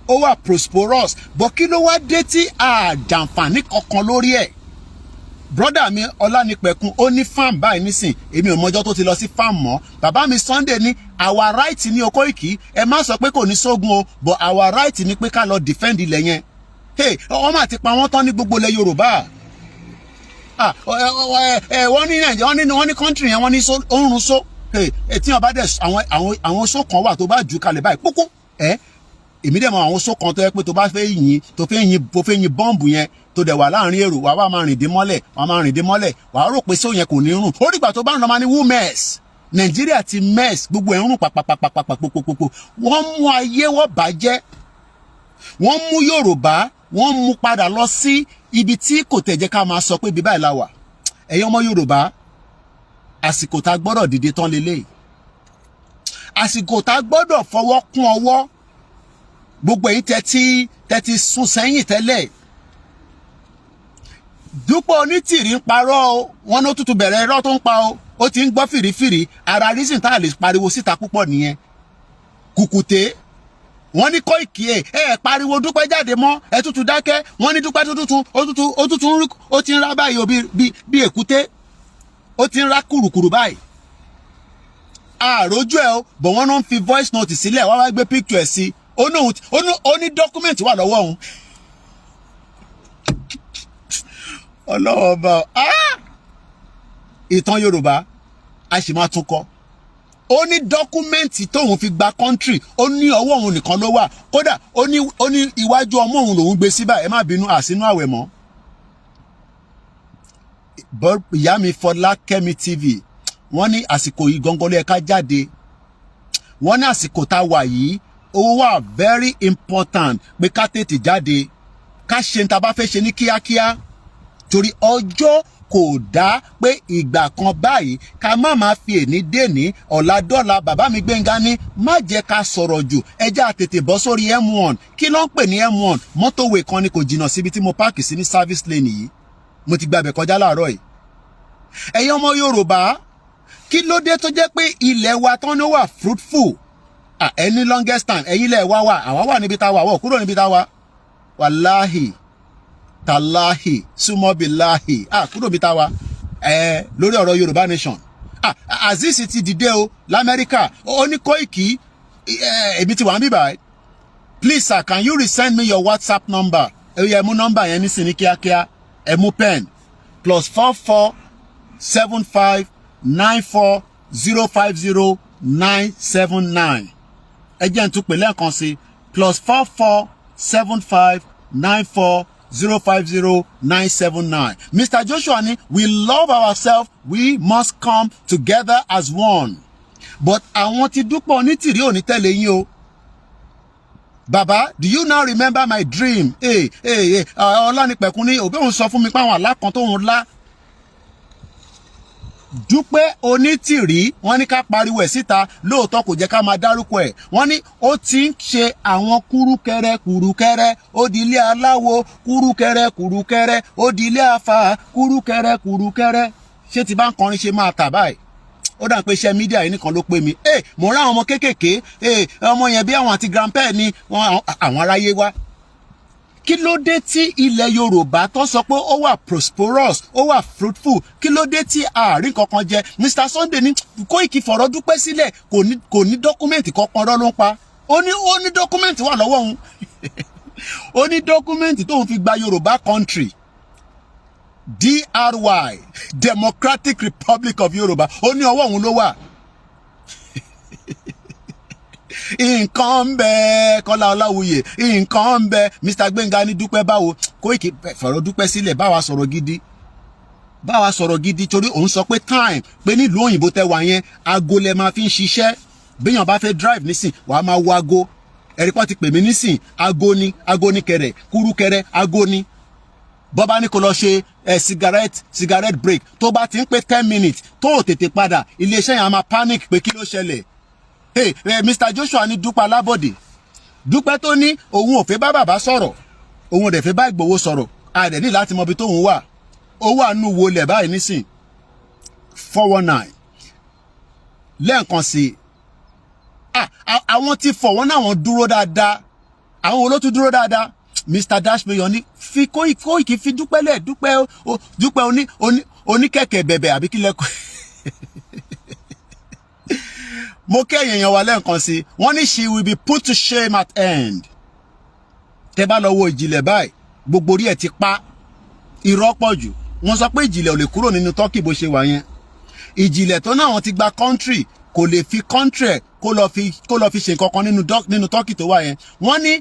Ó wà prosperous, but kí ló wá dé tí àjàǹfààní kankan lórí ẹ̀? Brother mi Ọlánipẹ̀kun ó ní farm báyìí nísìn, èmi ò mọjọ́ tó ti lọ sí farm mọ́. Bàbá mi Sunday ní our right ní Kóìkì, ẹ má sọ pé kò ní sógun o, but our right ní pé ká lọ defend ilẹ̀ yẹn. Wọ́n máa ti pa wọ́n tán ní gbogbo ilẹ̀ Yorùbá. Wọ́n ní Nàìjíríà, wọ́n ní country yẹn, wọ́n ní oorun so. Tí wọ́n bá dẹ̀ àwọn so kan wà tó bá jù kalẹ̀ báyìí kókó. Èmi dẹ̀ mọ àwọn so kan tó yẹ pé tó bá fẹ́ yin bọ́ǹbù yẹn tó dẹ̀ wà láàrin èrò wà máa rìn dé mọ́lẹ̀ wà á rò pé so yẹn kò ní rùn. Ó dìgbà tó bá ń lọ máa ní wú mess. Nàìjíríà ti mess, gbogbo ẹ̀ ń rùn pàpàpàpàpàpàpàpàpò. Wọ́n mú ayé wọ́n bàjẹ́. Wọ́n mú Yorùbá, wọ́n mú padà lọ sí ibi tí kò tẹ̀ jẹ́ ká máa sọ pé ibi báyìí la wà. Ẹ̀yin ọmọ Yorùbá, àsìkò tá gbọ́dọ̀ dìde tán lélẹ̀. Àsìkò tá gbọ́dọ̀ fọwọ́ kún ọwọ́. Gbogbo èyí tẹ́tí sún sẹ́yìn tẹ́lẹ̀. Dúpọ̀ Onítìrí ń parọ́ o, wọ́n ló tútù bẹ̀rẹ̀ irọ́ tó ń pa o, ó ti ń gbọ́ fìrífìrí, ara reason tá a lè pariwo síta púpọ̀ nìyẹn. Kùkùté, wọ́n ní Kóìkì pariwo Dúpẹ́ jáde mọ́, ẹ tútù dákẹ́, wọ́n ní Dúpẹ́ ó ti ń rá báyìí o bí èkúté, ó ti ń rá kùrùkùrù báyìí. Àròjú ẹ o, bọ̀ wọ́n náà ń fi voice note sílẹ̀, wọ́n wá gbé picture ẹ̀ sí. Ó ní document wà lọ́wọ́ òun. Ọlọ́wọ́ bá ìtàn Yorùbá a sì máa tún kọ. ó ní dọ́kúmẹ́ǹtì tóun fi gba country ó ní ọwọ́ òun nìkan ló wà kódà ó ní iwájú ọmọ òun lòun gbé síbà ẹ má bínú àsínú àwẹ̀ mọ́. ìyá mi Fọlákẹ́mi TV wọ́n ní àsìkò yìí gangan ló yẹ ká jáde wọ́n ní àsìkò tá a wà yìí ó wà very important pé ká tètè jáde ká ṣe ní ta bá fẹ́ ṣe ní kíákíá torí ọjọ́ kò dá pé ìgbà kan báyìí ká má máa fi èní dèní ọ̀la dọ́là. bàbá mi Gbénga ní má jẹ́ ká sọ̀rọ̀ jù ẹjẹ́ àtètè bọ́ sórí M1 kí ló ń pè ní M1 mọ́tòwé kan ni kò jìnnà síbi tí mo páàkì sí ní service lane yìí mo ti gbàbẹ̀ kọjá láàárọ̀ yìí. ẹ̀yin ọmọ Yorùbá kí ló dé tó jẹ́ pé ilẹ̀ wa tán ló wà fruitful ẹni longest time ẹ̀yin ilẹ̀ wa wà àwa wà níbi tá a wà wọ̀ kúrò níbi tá a wà wàláhì tàláhì súnmọ́bìláhì kúrò bí táwa lórí ọ̀rọ̀ Yorùbá nation Azeez ti dìde o l'Amẹ́ríkà ó ní Koiki èmi ti wà ń bíbà please sir can you resend me your WhatsApp number ẹ yẹ mú nọ́mbà yẹn nísìnyí kíákíá ẹ mú pen +447594050979 ẹ jẹ́ n tún pè lẹ́ẹ̀kan sí +447594050979. Mr. Joshua ni we love ourselves, we must come together as one. But àwọn tí Dúpẹ́ Onítìrí ò ní tẹ̀lé yín o. Baba, do you now remember my dream? Ọlánipẹ̀kun ní òbí òun sọ fún mi pé àwọn àlá kan tó ń lá. Dúpẹ́ Onítìrí wọ́n ní ká pariwo ẹ̀ síta lóòótọ́ kò jẹ́ ká máa dárúkọ ẹ̀ wọ́n ní ó ti ń ṣe àwọn kúrúkẹrẹ ó di ilé aláwo kúrúkẹrẹ ó di ilé afá kúrúkẹrẹ ṣé ti bá ń kọrin ṣe máa tà báyìí ó dà pé iṣẹ́ mídíà yìí nìkan ló pé mi mo rán àwọn ọmọ kéékèèké ọmọ yẹn bí àwọn àti grandpa ni àwọn aráyé wá. Kí ló dé tí ilẹ̀ Yorùbá tó sọ pé ó wà prosperous ó wà fruitful kí ló dé tí àárín kankan jẹ Mr. Sunday ní Koiki fọ̀rọ̀ Dúpẹ́ sílẹ̀ kò ní dọ́kúmẹ̀ntì kankan rọ́ ló ń pa ó ní dọ́kúmẹ̀ntì wà lọ́wọ́ òun ó ní dọ́kúmẹ̀ntì tóun fi gba Yorùbá country DRY Democratic Republic of Yorùbá ó ní ọwọ́ òun ló wà. Nǹkan ń bẹ Kọ́lá Ọláwuyè nǹkan ń bẹ Mr. Gbénga ní Dúpẹ́ báwo Koiki fọ̀rọ̀ Dúpẹ́ sílẹ̀ báwa sọ̀rọ̀ gidi torí òun sọ pé time pé nílùú òyìnbó tẹ wà yẹn aago lẹ máa fi ń ṣiṣẹ́ béèyàn bá fẹ́ drive nísìn wàá máa wo aago ẹ̀rí pọ́n ti pè mí nísìn aago ní kẹrẹ̀ kúrúkẹrẹ aago ní bọ́bá ní kò lọ ṣe cigarette break tó bá ti ń pé 10 minutes tó ò tètè padà iléeṣẹ́ yẹn á máa panic pé kí ló ṣẹlẹ̀. Mr. Joshua ní Dúpẹ́ Alábọ̀dé Dúpẹ́ tó ní òun ò fẹ́ bá bàbá sọ̀rọ̀ òun ò dẹ̀ fẹ́ bá Ìgbòho sọ̀rọ̀ àdẹ̀ ní láti mọ ibi tóun wà ó wà nù wo lẹ̀ báyìí nísìn 419 lẹ́ẹ̀kan sí àwọn tí fọ̀ wọ́n náà wọ́n dúró dáadáa àwọn olótú dúró dáadáa Mr. Dashmayor ní fi Koiki fi Dúpẹ́ lẹ̀ Dúpẹ́ oníkẹ̀kẹ́ bẹ̀bẹ̀ àbí kí lẹ́kọ̀ọ́ mo kẹ́yìn èèyàn wa lẹ́ẹ̀kan sí wọ́n ní she will be put to shame at end. Tẹ́ bá lọ wo ìjìnlẹ̀ báyìí gbogbo orí ẹ̀ ti pa irọ́ pọ̀ jù wọ́n sọ pé ìjìnlẹ̀ ò lè kúrò nínú Turkey bó ṣe wà yẹn ìjìnlẹ̀ tó náà wọ́n ti gba country kò lè fi country kó lọ fi ṣe nǹkan kan nínú Turkey tó wà yẹn wọ́n ní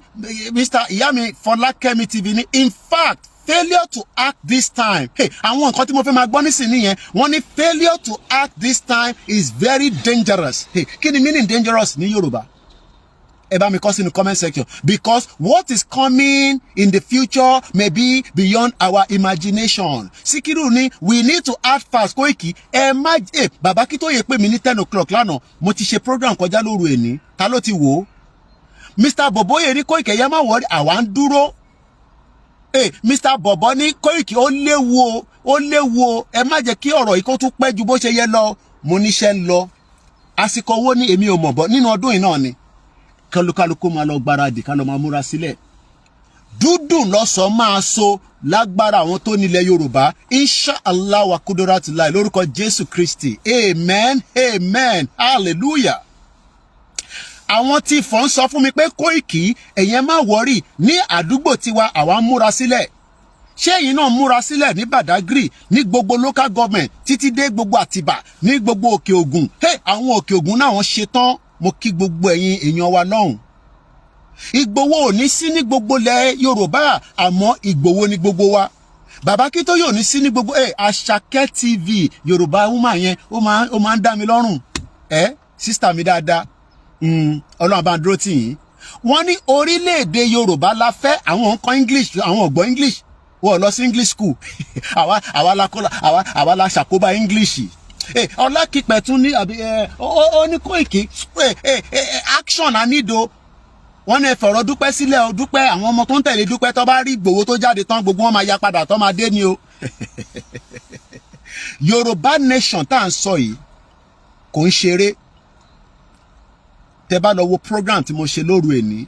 Mr. ìyá mi Fọlákẹ́mi TV ní in fact failure to act this time àwọn nǹkan tí mo fẹ́ máa gbọ́ nísìnyí yẹn wọ́n ní failure to act this time is very dangerous kí ni meaning dangerous ní Yorùbá ẹ bá mi kọ sínú comment section because what is coming in the future may be beyond our imagination. Síkírù ni we need to act fast Koiki ẹ má bàbá kí tó yẹ pé mi ní 10 o'clock lánàá mo ti ṣe program kọjá lóru ẹni ta ló ti wò ó Mr. Boboye ní Koiki ẹ̀yà má wọrí àwa ń dúró Mr. Bobo ní Koiki ó léwu o ẹ má jẹ́ kí ọ̀rọ̀ yìí kó tún pẹ́ ju bó ṣe yẹ lọ mo níṣẹ́ ń lọ àsìkò owó ní èmi ò mọ̀ bọ́ nínú ọdún yìí náà ni kálukálukú máa lọ gbáradì ká lọ máa múra sílẹ̀ dúdùn lọ́sàn máa so lágbára àwọn tó nílẹ̀ Yorùbá inshallah wa kuduratullah lórúkọ Jésù Kristi amen hallelujah. Àwọn tí fọ́n sọ fún mi pé Koiki ẹ̀yẹn má wọ́rì ní àdúgbò tiwa àwa ń múra sílẹ̀ ṣé ẹ̀yin náà múra sílẹ̀ ní Badagry ní gbogbo local government títí dé gbogbo Àtìbà ní gbogbo Òkè Ògùn àwọn Òkè Ògùn náà wọ́n ṣe tán mo kí gbogbo ẹ̀yin èèyàn wa lọ́hùn. Ìgbòho ò ní sí ní gbogbo ilẹ̀ Yorùbá àmọ́ Ìgbòho ní gbogbo wa. Bàbá Akíntóyè ò ní sí ní gbogbo Àṣàkẹ́ TV Yorùbá woman yẹn ó máa ń dá mi lọ́rùn sísítà mi dáadáa Ọlọ́run bá ń dúró tì yín. Wọ́n ní orílẹ̀-èdè Yorùbá la fẹ́ àwọn nǹkan English àwọn ọ̀gbọ́n English wọ́n lọ sí English school àwa la ṣàkóbá English. Ọlákìpẹ̀ tún ní àbí ó ní Kóìkì action anido wọ́n ní fọ̀rọ̀ Dúpẹ́ sílẹ̀ o Dúpẹ́ àwọn ọmọ tó ń tẹ̀lé Dúpẹ́ tó bá rí Ìgbòho tó jáde tán gbogbo wọn máa ya padà tó máa dé ni o. Yorùbá nation tá à ń sọ yìí kò ń ṣeré. Tẹ́ bá lọ wo program tí mo ṣe lóru èní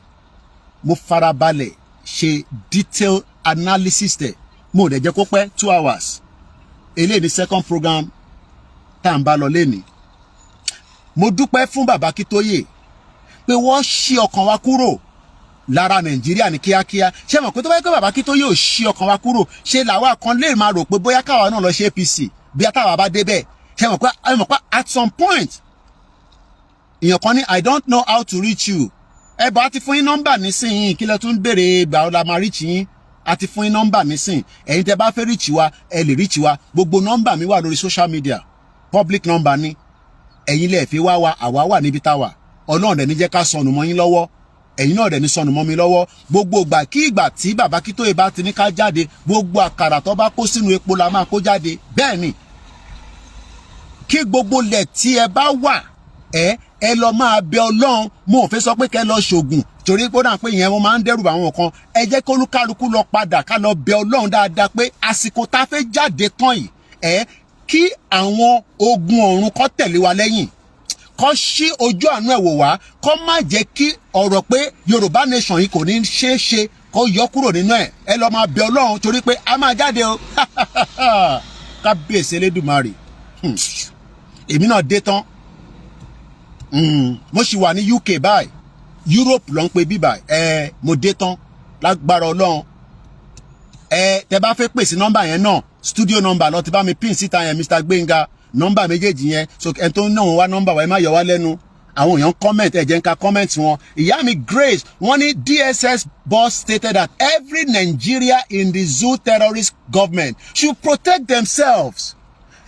mo farabalẹ̀ ṣe detail analysis tẹ̀ mo dẹ̀ jẹ́ kó pẹ́ 2 hours eléyìí ni second program tá à ń bá lọ lénìí. Mo dúpẹ́ fún bàbá Akíntóyè pé wọ́n ṣí ọkàn wa kúrò lára Nàìjíríà ní kíákíá. Ṣé mọ̀ pé tó bá yẹ pé bàbá Akíntóyè ò ṣí ọkàn wa kúrò ṣe làwa kan lè máa rò pé bóyá káwa náà lọ ṣe APC bí àtàwà bá débẹ̀. Ṣé mọ̀ pé at some point èèyàn kan ní I don't know how to reach you. Bá ti fún yín nọ́mbà nísìnyí kí lẹ tún béèrè ìgbà ọ̀la máa reach yín. A ti fún yín nọ́mbà nísìn ẹ̀yin tẹ́ bá fẹ́ reach wa ẹ lè reach wa. Gbogbo nọ́mbà mi wà lórí social media public number ni ẹ̀yin lè fi wá wa àwa wà níbi táwa. Ọlọ́run dẹ̀ ní jẹ́ ká sọnù mọ́ yín lọ́wọ́ ẹ̀yin náà dẹ̀ ní sọnù mọ́ mi lọ́wọ́. Gbogbo ìgbà kí ìgbà tí bàbá Akíntóyè bá ti ní ká jáde gbogbo àkàrà tó bá kó sínú epo la máa kó jáde. Bẹ́ẹ̀ ni kí gbogbo lẹ̀ tí ẹ bá wà ẹ lọ máa bẹ Ọlọ́run. Mo ò fẹ́ sọ pé kẹ́ lọ ṣògùn torí pé ó dà pé ìyẹn wọn máa ń dẹ́rù àwọn kan. Ẹ jẹ́ kó olúkálukú lọ padà ká lọ bẹ Ọlọ́run dáadáa pé àsìkò tá a fẹ́ jáde tán yìí kí àwọn ogun ọ̀run kó tẹ̀lé wa lẹ́yìn kó ṣí ojú àánú ẹ̀ wò wá kó má jẹ́ kí ọ̀rọ̀ pé Yorùbá nation yìí kò ní ṣeé ṣe kó yọ kúrò nínú ẹ̀. Ẹ lọ máa bẹ Ọlọ́run torí pé a máa jáde o. Kábíyèsí Elédùmarè èmi náà dé tán. Mo sì wà ní UK báyìí Europe ló ń pe bíbà mo dé tán lágbára Ọlọ́run. Tẹ́ bá fẹ́ pèsè nọ́mbà yẹn náà studio number lọ ti bá mi pin síta yẹn Mr. Gbenga nọ́mbà méjèèjì yẹn so ẹni tó ń náà wá nọ́mbà wa ẹ má yọ wá lẹ́nu. Àwọn èèyàn comment ẹ jẹ́ ń ka comment wọn. Ìyá mi Grace wọ́n ní DSS boss stated that every Nigeria in the zoo terrorist government should protect themselves.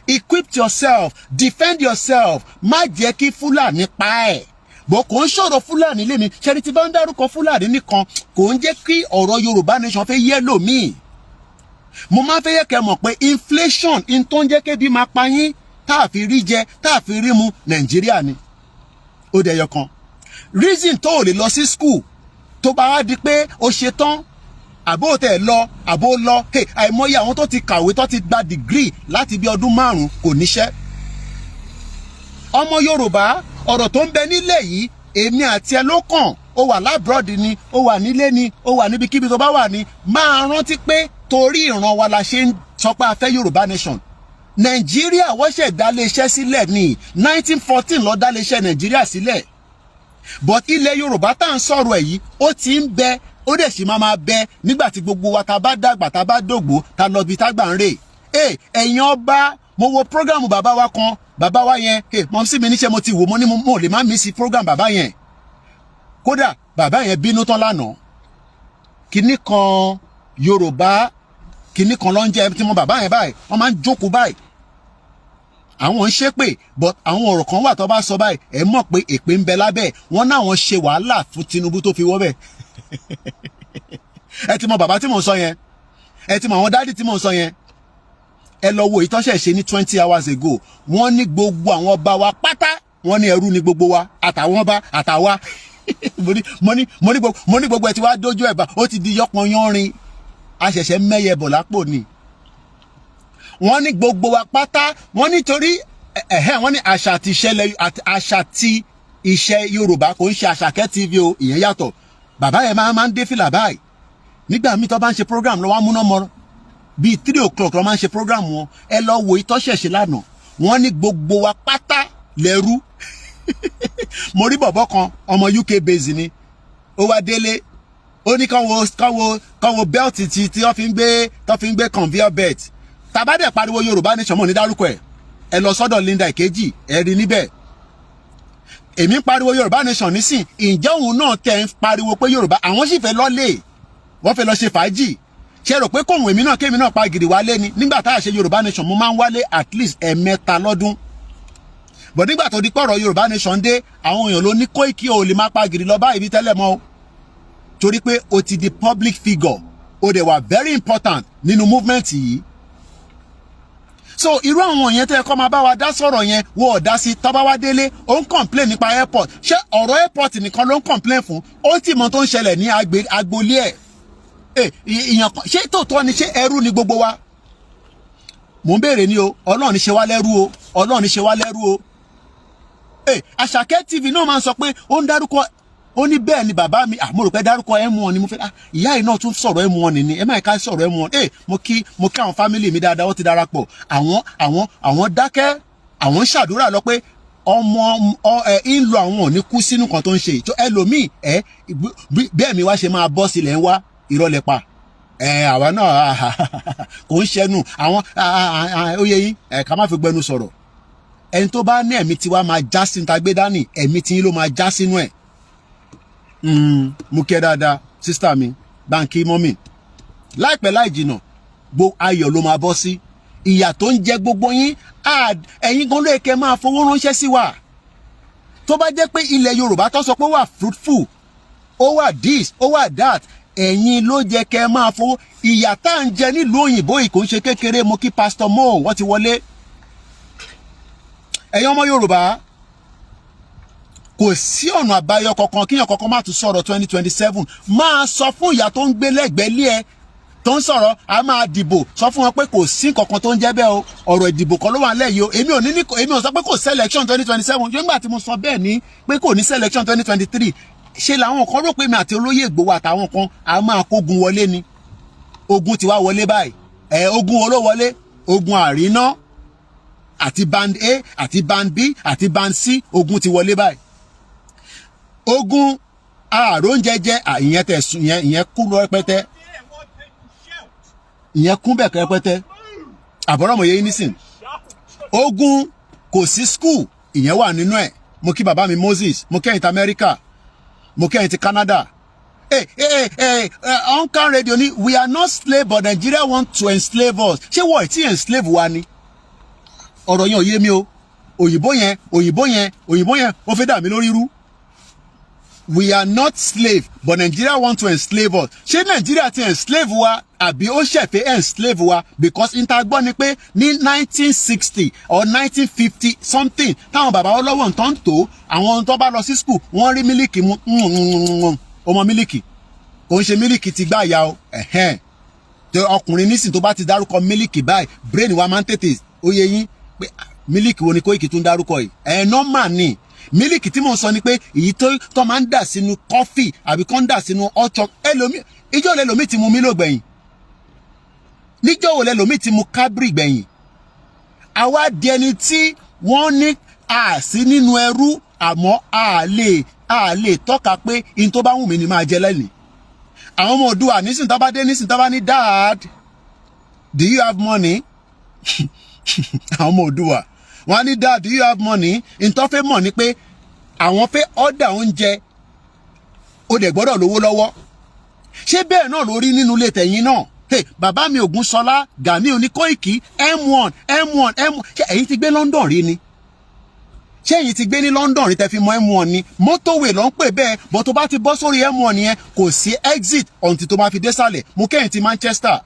Equip yourself, defend yourself. Má jẹ́ kí Fúlàní pa ẹ́. Bó kò ń sọ̀rọ̀ Fúlàní lé ní ṣẹ́ni tí bá ń dárúkọ Fúlàní nìkan kò ń jẹ́ kí ọ̀rọ̀ Yorùbá nation fẹ́ yẹ́ lòmíì. Mo máa fẹ́ yẹ kẹ́ mọ̀ pé inflation in tó ń jẹ́ kébi máa pa yín tá a fi rí jẹ tá a fi rí mu Nàìjíríà ni. Ó dẹ̀ yọ kan. Reason tó ò lè lọ sí school tó bá wá di pé ó ṣe tán àbó tẹ̀ lọ àbó lọ àìmọye àwọn tó ti kàwé tó ti gba degree láti bí ọdún 5 kò níṣẹ́. Ọmọ Yorùbá ọ̀rọ̀ tó ń bẹ nílẹ̀ yìí èmi àti ẹ ló kàn ó wà lábroad ni ó wà nílé ni ó wà níbikíbi tó bá wà ní máa rántí pé torí ìran wa la ṣe ń sọ pé a fẹ́ Yorùbá nation. Nàìjíríà wọ́n ṣẹ̀ dá iléeṣẹ́ sílẹ̀ ní 1914 ló dá iléeṣẹ́ Nàìjíríà sílẹ̀ but ilẹ̀ Yorùbá tá à ń sọ̀rọ̀ ẹ̀ yìí ó ti ń bẹ ó dẹ̀ sì máa bẹ nígbà tí gbogbo wa ta bá dàgbà ta bá dògbò ta lọ bí tágbà ń rè. Ẹ̀yin ọba mo wo programu bàbá wa kan bàbá wa yẹn mọ̀ sí mi níṣẹ́ mo ti wò mo ní mo lè má mi sí program bàbá yẹn. Kódà bàbá yẹn bínú tán lánàá kinní kan Yorùbá kinní kan ló ń jẹ́ tí mo bàbá yẹn báyìí wọ́n máa ń jókòó báyìí àwọn ń ṣépè but àwọn ọ̀rọ̀ kan wà tó bá sọ báyìí ẹ mọ̀ pé èpè ń bẹ lábẹ́ wọn náà wọ́n ṣe wàhálà fún Tinubu tó fi wọ́ bẹ́ẹ̀. Ẹ ti mọ bàbá tí mò ń sọ yẹn ẹ ti mọ àwọn dádì tí mò ń sọ yẹn ẹ lọ wo ìtọ́ṣẹ̀ ṣe ní 20 hours ago wọ́n ní gbogbo àwọn ọba wa pátá wọ́n ní ẹrú ní gbogbo wa àtàwọn ọba àtàwa mo ní gbogbo ẹ ti wá dójú ẹ̀ bá ó ti di yọpọn yánrin àṣẹ̀ṣẹ̀ mẹ́yẹ bọ̀ lápò ni. Wọ́n ní gbogbo wa pátá wọ́n nítorí wọ́n ní àṣà ti iṣẹ́ Yorùbá kò ń ṣe Àṣàkẹ́ TV o ìyẹn yàtọ̀. Bàbá yẹn máa ń dé fìlà báyìí nígbà míì tó bá ń ṣe program lọ́wọ́ amúná mọ́ bíi 3 o'clock lọ́ máa ń ṣe program wọn ẹ lọ wo ìtọ́ṣẹ̀ṣe lánàá wọ́n ní gbogbo wa pátá lẹ́rú. Mo rí bọ̀bọ́ kan ọmọ UK base ni ó wá délé ó ní kán wo belt tí wọ́n fi ń gbé conveyor belt tàbádẹ̀ pariwo Yorùbá nation mọ̀ ní dárúkọ ẹ lọ sọ́dọ̀ Linda Ìkejì ẹ rí níbẹ̀. Èmi ń pariwo Yorùbá nation nísìn ǹjẹ́ òun náà tẹ̀ ń pariwo pé Yorùbá àwọn sì fẹ́ lọ́lé wọ́n fẹ́ lọ ṣe fàájì ṣe rò pé kóhùn èmi náà kémi náà pa gidi wálé ni nígbà tá a ṣe Yorùbá nation mo máa ń wálé at least ẹ̀mẹ́ta lọ́dún but nígbà tó di pọ̀rọ̀ Yorùbá nation dé àwọn èèyàn ló ní Koiki ò lè má pa gidi lọ báyìí bí tẹ́lẹ̀ mọ́ o torí pé o ti di public figure o dẹ̀ wà very important nínú movement yìí. So irú àwọn yẹn tẹ́ ẹ kọ́ máa bá wa dá sọ̀rọ̀ yẹn wọ́n ọ̀dá sí tọ́ba wá délé ó ń complain nípa airport ṣé ọ̀rọ̀ airport nìkan ló ń complain fún ó ti mọ tó ń ṣẹlẹ̀ ní agboolé ẹ̀ ìyàn kan ṣé tòótọ́ ni ṣé ẹrú ni gbogbo wa mò ń béèrè ni o Ọlọ́run ní ṣe wá lẹ́rú o Ọlọ́run ní ṣe wá lẹ́rú o. Àṣàkẹ́ TV náà máa ń sọ pé ó ń dárúkọ ó ní bẹ́ẹ̀ ni bàbá mi mo rò pé dárúkọ M1 ni mo fẹ́ ìyá yìí náà tún sọ̀rọ̀ M1 ni ẹ má ká sọ̀rọ̀ M1 mo kí àwọn fámìlì mi dáadáa wọ́n ti darapọ̀ àwọn dákẹ́ àwọn ṣàdúrà lọ pé ọmọ ń lo àwọn ò ní kú sínú kan tó ń ṣe ìjọ ẹlòmíì bẹ́ẹ̀ mi wá ṣe máa bọ́ sílẹ̀ ń wá ìrọ̀lẹ́ pa àwa náà kò ń ṣẹnu àwọn ó yẹ yín ká má fi gbẹnu sọ̀rọ̀ ẹni tó bá ní ẹ̀mí tiwa máa já sínú tagbé dání ẹ̀mí tí yín ló máa já sínú ẹ̀. Mo kẹ́ dáadáa sísítà mi báńkì mọ́mì láìpẹ́ láì jìnà ayọ̀ ló máa bọ́ sí ìyà tó ń jẹ gbogbo yín ẹ̀yin gan ló yẹ kẹ́ máa fowó ránṣẹ́ sí wa tó bá jẹ́ pé ilẹ̀ Yorùbá tó sọ pé ó wà fruitful ó wà this ó wà that ẹ̀yin ló jẹ́ kẹ́ máa fowó ìyà tá à ń jẹ nílùú òyìnbó yìí kò ń ṣe kékeré. Mo kí Pastor Mo wọ́n ti wọlé. Ẹ̀yin ọmọ Yorùbá kò sí ọ̀nà àbáyọ kankan kíyàn kankan má tún sọ̀rọ̀ 2027 máa sọ fún ìyá tó ń gbé lẹ́gbẹ̀ẹ́ lé ẹ tó ń sọ̀rọ̀ a máa dìbò sọ fún wọn pé kò sí kankan tó ń jẹ́ bẹ́ẹ̀ o ọ̀rọ̀ ìdìbò kan ló wà nílẹ̀ yìí o èmi ò sọ pé kò sí election 2027 yóò nígbà tí mo sọ bẹ́ẹ̀ ni pé kò ní sí election 2023 ṣe làwọn kan rò pé mi àti olóyè Ìgbòho àtàwọn kan a máa kógun wọlé ni ogun ti wá wọlé báyìí ogun wo ló wọlé ogun àríná àti band A àti band B àti band C ogun ti wọlé báyìí ogun ààrùn jẹjẹ ìyẹn tẹ̀sùn ìyẹn kú lọ rẹpẹtẹ ìyẹn kún bẹ̀ rẹpẹtẹ àbọ̀rọ̀mọ̀ yẹn nísìn ogun kò sí school ìyẹn wà nínú ẹ̀. Mo kí bàbá mi Moses mo kẹ́yìn ti America mo kẹ́yìn ti Canada. Nkankan radio ni we are not slave but Nigeria want to enslave us. Ṣé wọ́n ti enslave wa ni? Ọ̀rọ̀ yẹn ò yé mi o. Òyìnbó yẹn ó fẹ́ dà mí lórí rú. We are not slave but Nigeria want to enslave us. Ṣé Nigeria ti enslave wa àbí ó ṣẹ̀fẹ̀ enslave wa because ìtagbọ́ ni pé ní 1960 or 1950 something táwọn bàbá ọlọ́wọ́ nǹkan tó àwọn tó bá lọ sí school wọ́n rí mílíkì mu ọmọ mílíkì kò ń ṣe mílíkì ti gbá ìyá o tó ọkùnrin nísìn tó bá ti dárúkọ mílíkì báyìí brain wa máa ń tètè ó yé yín pé mílíkì wo ni Koiki tún dárúkọ yìí normal ni mílíkì tí mò ń sọ ni pé èyí tó máa ń dà sínú kọfí àbí kó ń dà sínú ọ̀chọ́ ẹlòmí ìjọ́ lẹ́lòmí ti mu mílò gbẹ̀yìn níjọ́ wo lẹ́lòmí ti mu kábírì gbẹ̀yìn àwa di ẹni tí wọ́n ní àsí nínú ẹrú àmọ́ a lè tọ́ka pé in tó bá wù mí ni máa jẹ lẹ́nìí àwọn ọmọ Oòduà nísìn tó bá dé nísìn tó bá ní dad do you have money àwọn ọmọ Oòduà wọ́n á ní dad do you have money ntọ́ fẹ́ mọ̀ ni pé àwọn fẹ́ order oúnjẹ ó dẹ̀ gbọ́dọ̀ lówó lọ́wọ́ ṣé bẹ́ẹ̀ náà ló rí nínú ilé tẹ̀yìn náà bàbá mi Ògúnṣọlá Gani oní Koiki M1 ṣé ẹ̀yin ti gbé London rí ni ṣé ẹ̀yin ti gbé ní London rí tẹ́ fi mọ M1 ni motorway ló ń pè bẹ́ẹ̀ bọ́ tó bá ti bọ́ sórí M1 yẹn kò sí exit until tó bá fi dé sàlẹ̀ mo kẹ́yìn ti Manchester.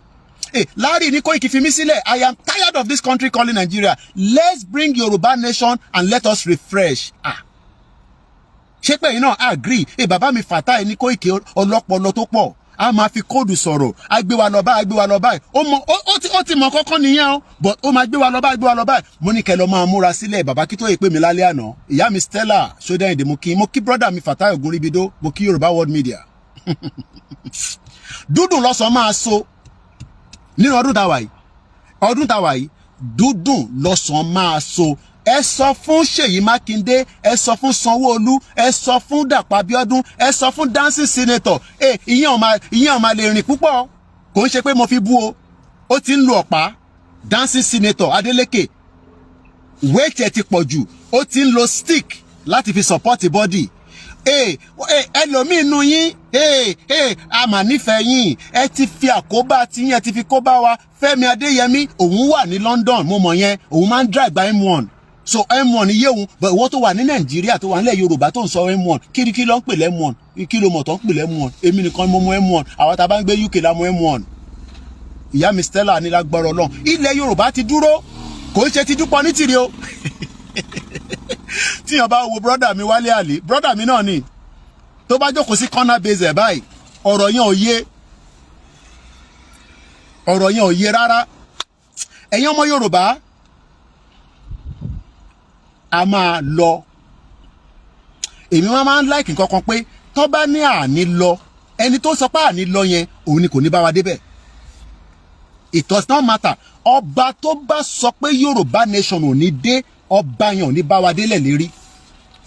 Larry ní Koiki fi mí sílẹ̀ I am tired of this country calling Nigeria let's bring Yoruba nation and let us refresh. Ṣé pé yín náà agree bàbá mi Fatai ní Koiki ọlọ́pọlọ tó pọ̀ a máa fi kóòdù sọ̀rọ̀ a gbé wa lọ báyìí ó ti mọ kọ́kọ́ nìyẹn o but ó máa gbé wa lọ báyìí mo ní kẹ́ lọ máa múra sílẹ̀ bàbá kí tó yẹ pé mi lálẹ́ àná ìyá mi Stella Ṣódẹ́yìndé mo kí brother mi Fatai Ògúnríbidó mo kí Yorùbá World Media dúdùn lọ́sàn máa so nínú ọdún tàwa yìí dúdùn lọ́sàn máa so ẹ sọ fún Ṣèyí Mákindé, ẹ sọ fún Sanwó-Olú, ẹ sọ fún Dàpọ̀ Abíọ́dún, ẹ sọ fún dancing senator. Ìyẹn ò máa lè rìn púpọ̀. Kò ń ṣe pé mo fi bú o. Ó ti ń lo ọ̀pá. Dancing senator Adeleke. Weight ẹ ti pọ̀ jù. Ó ti ń lo stick láti fi support body. Ẹlòmíì nù yín. A mà nífẹ̀ẹ́ yín. Ẹ ti fi àkóbá tí yín, ẹ ti fi kóbá wa. Fẹ́mi Adéyẹmí, òun wà ní London, mo mọ̀ yẹn. Òun máa ń drive by M1. So M1 yé òun, but ìwọ tó wà ní Nàìjíríà tó wà nílẹ̀ Yorùbá tó ń sọ M1, kí ló ń pè lẹ́ M1, kí ló mọ̀ tó ń pè lẹ́ M1, èmi nìkan mo mọ̀ M1, àwọn tá a bá ń gbé UK la mọ̀ M1. Ìyá mi Stella ní lágbára Ọlọ́run, ilẹ̀ Yorùbá ti dúró, kò ń ṣe ti dúpọ̀ ní tìrì o. Tíyàn bá wo brọ́dà mi Wálé Àlè, brọ́dà mi náà ni, tó bá jókòó sí corner base ẹ̀ báyìí, ọ̀rọ̀ yẹn ò yé rárá. Ẹ̀yin ọmọ Yorùbá, a máa lọ. Èmi máa ń like nǹkan kan pé tó bá ní àní lọ, ẹni tó sọ pé àní lọ yẹn òun ni kò ní bá wa débẹ̀. It does not matter. Ọba tó bá sọ pé Yorùbá nation ò ní dé, ọba yẹn ò ní bá wa délẹ̀ lérí.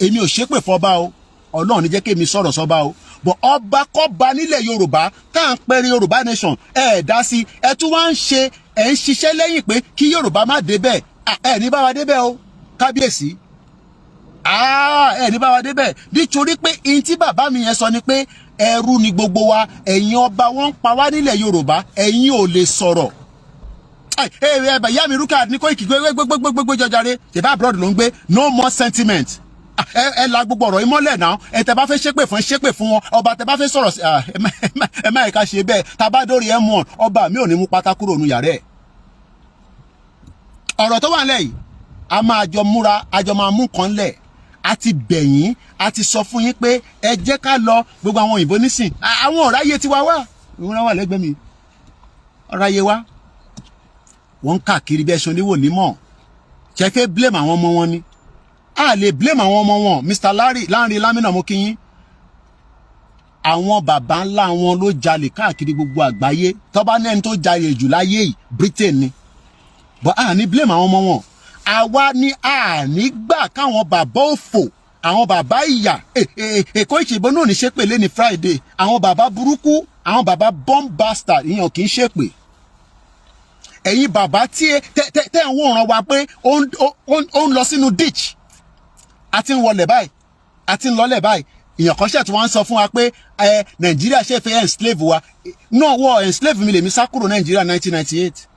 Èmi ò ṣépè fọba o, Ọlọ́run ní jẹ́ kí èmi sọ̀rọ̀ sọ́ba o. But ọba kọ́ba nílẹ̀ Yorùbá tá à ń pẹ́rí Yorùbá nation dá sí, ẹ tún wá ń ṣiṣẹ́ lẹ́yìn pé kí Yorùbá má débẹ̀, ní bá wa débẹ̀ o. Kábíyèsí, ní bá wa débẹ̀ nítorí pé in tí bàbá mi yẹn sọ ni pé ẹrú ni gbogbo wa, ẹ̀yin ọba wọn ń pa wá nílẹ̀ Yorùbá, ẹ̀yin ò lè sọ̀rọ̀. Ìyá mi Rúkà ní Kóìkì gbégbégbégbégbé jọjàre, ṣèbá abroad ló ń gbé, no more sentiment. Ẹ la gbogbo ọ̀rọ̀ ìmọ́lẹ̀ náà, tẹ bá fẹ́ ṣépè fún wọn, ọba tẹ bá fẹ́ sọ̀rọ̀ ẹ má ẹ̀ka ṣe bẹ́ẹ̀, tá bá dórí M1, ọba mi ò ní mú pátá kúrò nù yàrá ẹ̀. Ọ̀rọ̀ tó wà nílẹ̀ yìí, a máa jọ múra, a jọ máa mú kan lẹ̀. A ti bẹ̀yìn, a ti sọ fún yín pé ẹ jẹ́ ká lọ. Gbogbo àwọn òyìnbó nísìn, àwọn ọ̀ráyé tiwa wá, ìwọ́n wà lẹ́gbẹ̀ẹ́ mi, ọ̀ráyé wá, wọ́n ń káàkiri bí ẹṣin oníwò nímọ̀. Ṣé fẹ́ blame àwọn ọmọ wọn ni? A lè blame àwọn ọmọ wọn. Mr. Lanre Lamina mo kí yín. Àwọn bàbá ńlá wọn ló jalè káàkiri gbogbo àgbáyé. Tó bá ní ẹni tó jalè jù láyé yìí, Britain ni. But a ní blame àwọn ọmọ wọn. Àwa ni a ní gbà káwọn bàbá òfò, àwọn bàbá ìyà, èkó ìṣèbó náà ní ṣépè lé ní Friday, àwọn bàbá burúkú, àwọn bàbá bomb bastard, ìyàn kì í ṣépè. Ẹ̀yin bàbá tí tẹ́ ń wòran wa pé ó ń lọ sínú ditch, a ti ń wọlẹ̀ báyìí, a ti ń lọlẹ̀ báyìí, ìyàn kan ṣẹ̀ tí wọ́n ń sọ fún wa pé Nàìjíríà ṣe fẹ́ enslave wa. Náà wọ́n enslave mi lèmi sá kúrò Nàìjíríà 1998.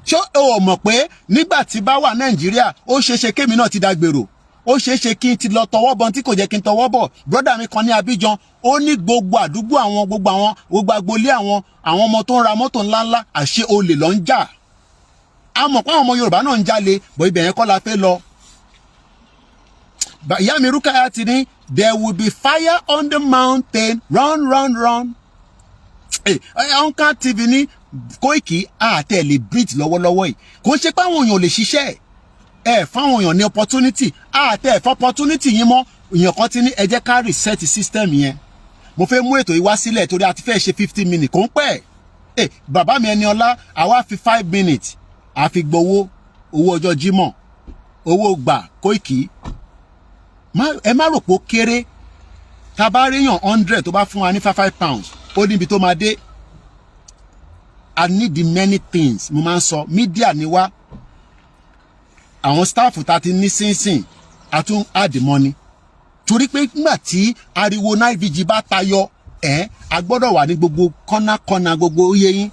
Ṣé o mọ̀ pé nígbà tí bá wà Nàìjíríà ó ṣeéṣe kémi náà ti dàgbèrò, ó ṣeéṣe kí n ti lọ tọwọ́ bọ̀ tí kò jẹ́ kí n tọwọ́ bọ̀. Brọ́dà mi kan ní Abidjan, ó ní gbogbo àdúgbò àwọn gbogbo agboolé àwọn ọmọ tó ń ra mọ́tò ńláńlá, àṣé olè lọ ń jà. A mọ̀ pé àwọn ọmọ Yorùbá náà ń jalè, bọ̀ ibẹ̀ yẹn kọ́ la fẹ́ lọ. Ìyá mi Rúkàyà ti ní there will be fire on the mountain, run run run. Nkankan TV ní Kóìkì àtẹ̀lé bridge lọ́wọ́lọ́wọ́ yìí, kò ṣe pé àwọn èèyàn ò lè ṣiṣẹ́ fáwọn èèyàn ní opportunity, ẹ̀fọ́ opportunity yín mọ́. Èèyàn kan ti ní ẹ jẹ́ ká reset system yẹn. Mo fẹ́ mú ètò yìí wá sílẹ̀ torí a ti fẹ́ ṣe 15 minutes kò ń pẹ́. Bàbá mi Ẹniọlá, àwa fi 5 minutes a fi gbowó owó ọjọ́ Jímọ̀, owó gbà Kóìkì. Ẹ má rò pé ó kéré, tá a bá ríyàn 100 tó bá fún wa ní 5 pounds, ó níbi tó máa dé. I need the many things. Mo máa ń sọ media ni wá, àwọn staff tá ti ní sínsìn a tún add money torí pé nígbà tí ariwo night vigil bá tayọ a gbọ́dọ̀ wà ní gbogbo kọ́nà gbogbo oyè yín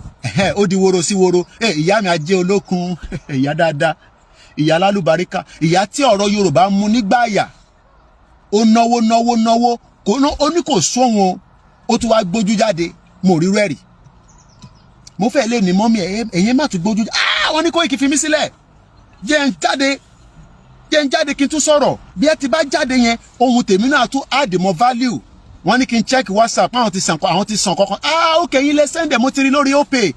ó di woro sí woro. Ìyá mi Ajé Olókun, ìyá dáadáa, ìyá lálùbáríkà, ìyá tí ọ̀rọ̀ Yorùbá mú nígbà àyà, ó náwó ó ní kò sóhun, ó tún wá gbójú jáde. Mo rí rẹ́rì, mo fẹ́ lè ní mọ́mí ẹ̀yin má tún gbójú. Wọ́n ní Kóìkì fi mí sílẹ̀, jẹ́ ń jáde kí n tún sọ̀rọ̀. Bí ẹ ti bá jáde yẹn, ohun tèmi náà tún add more value. Wọ́n ní kí n check WhatsApp, àwọn ti sàn kankan. Okay, yín lè send ẹ̀, mo ti rí lórí Opay.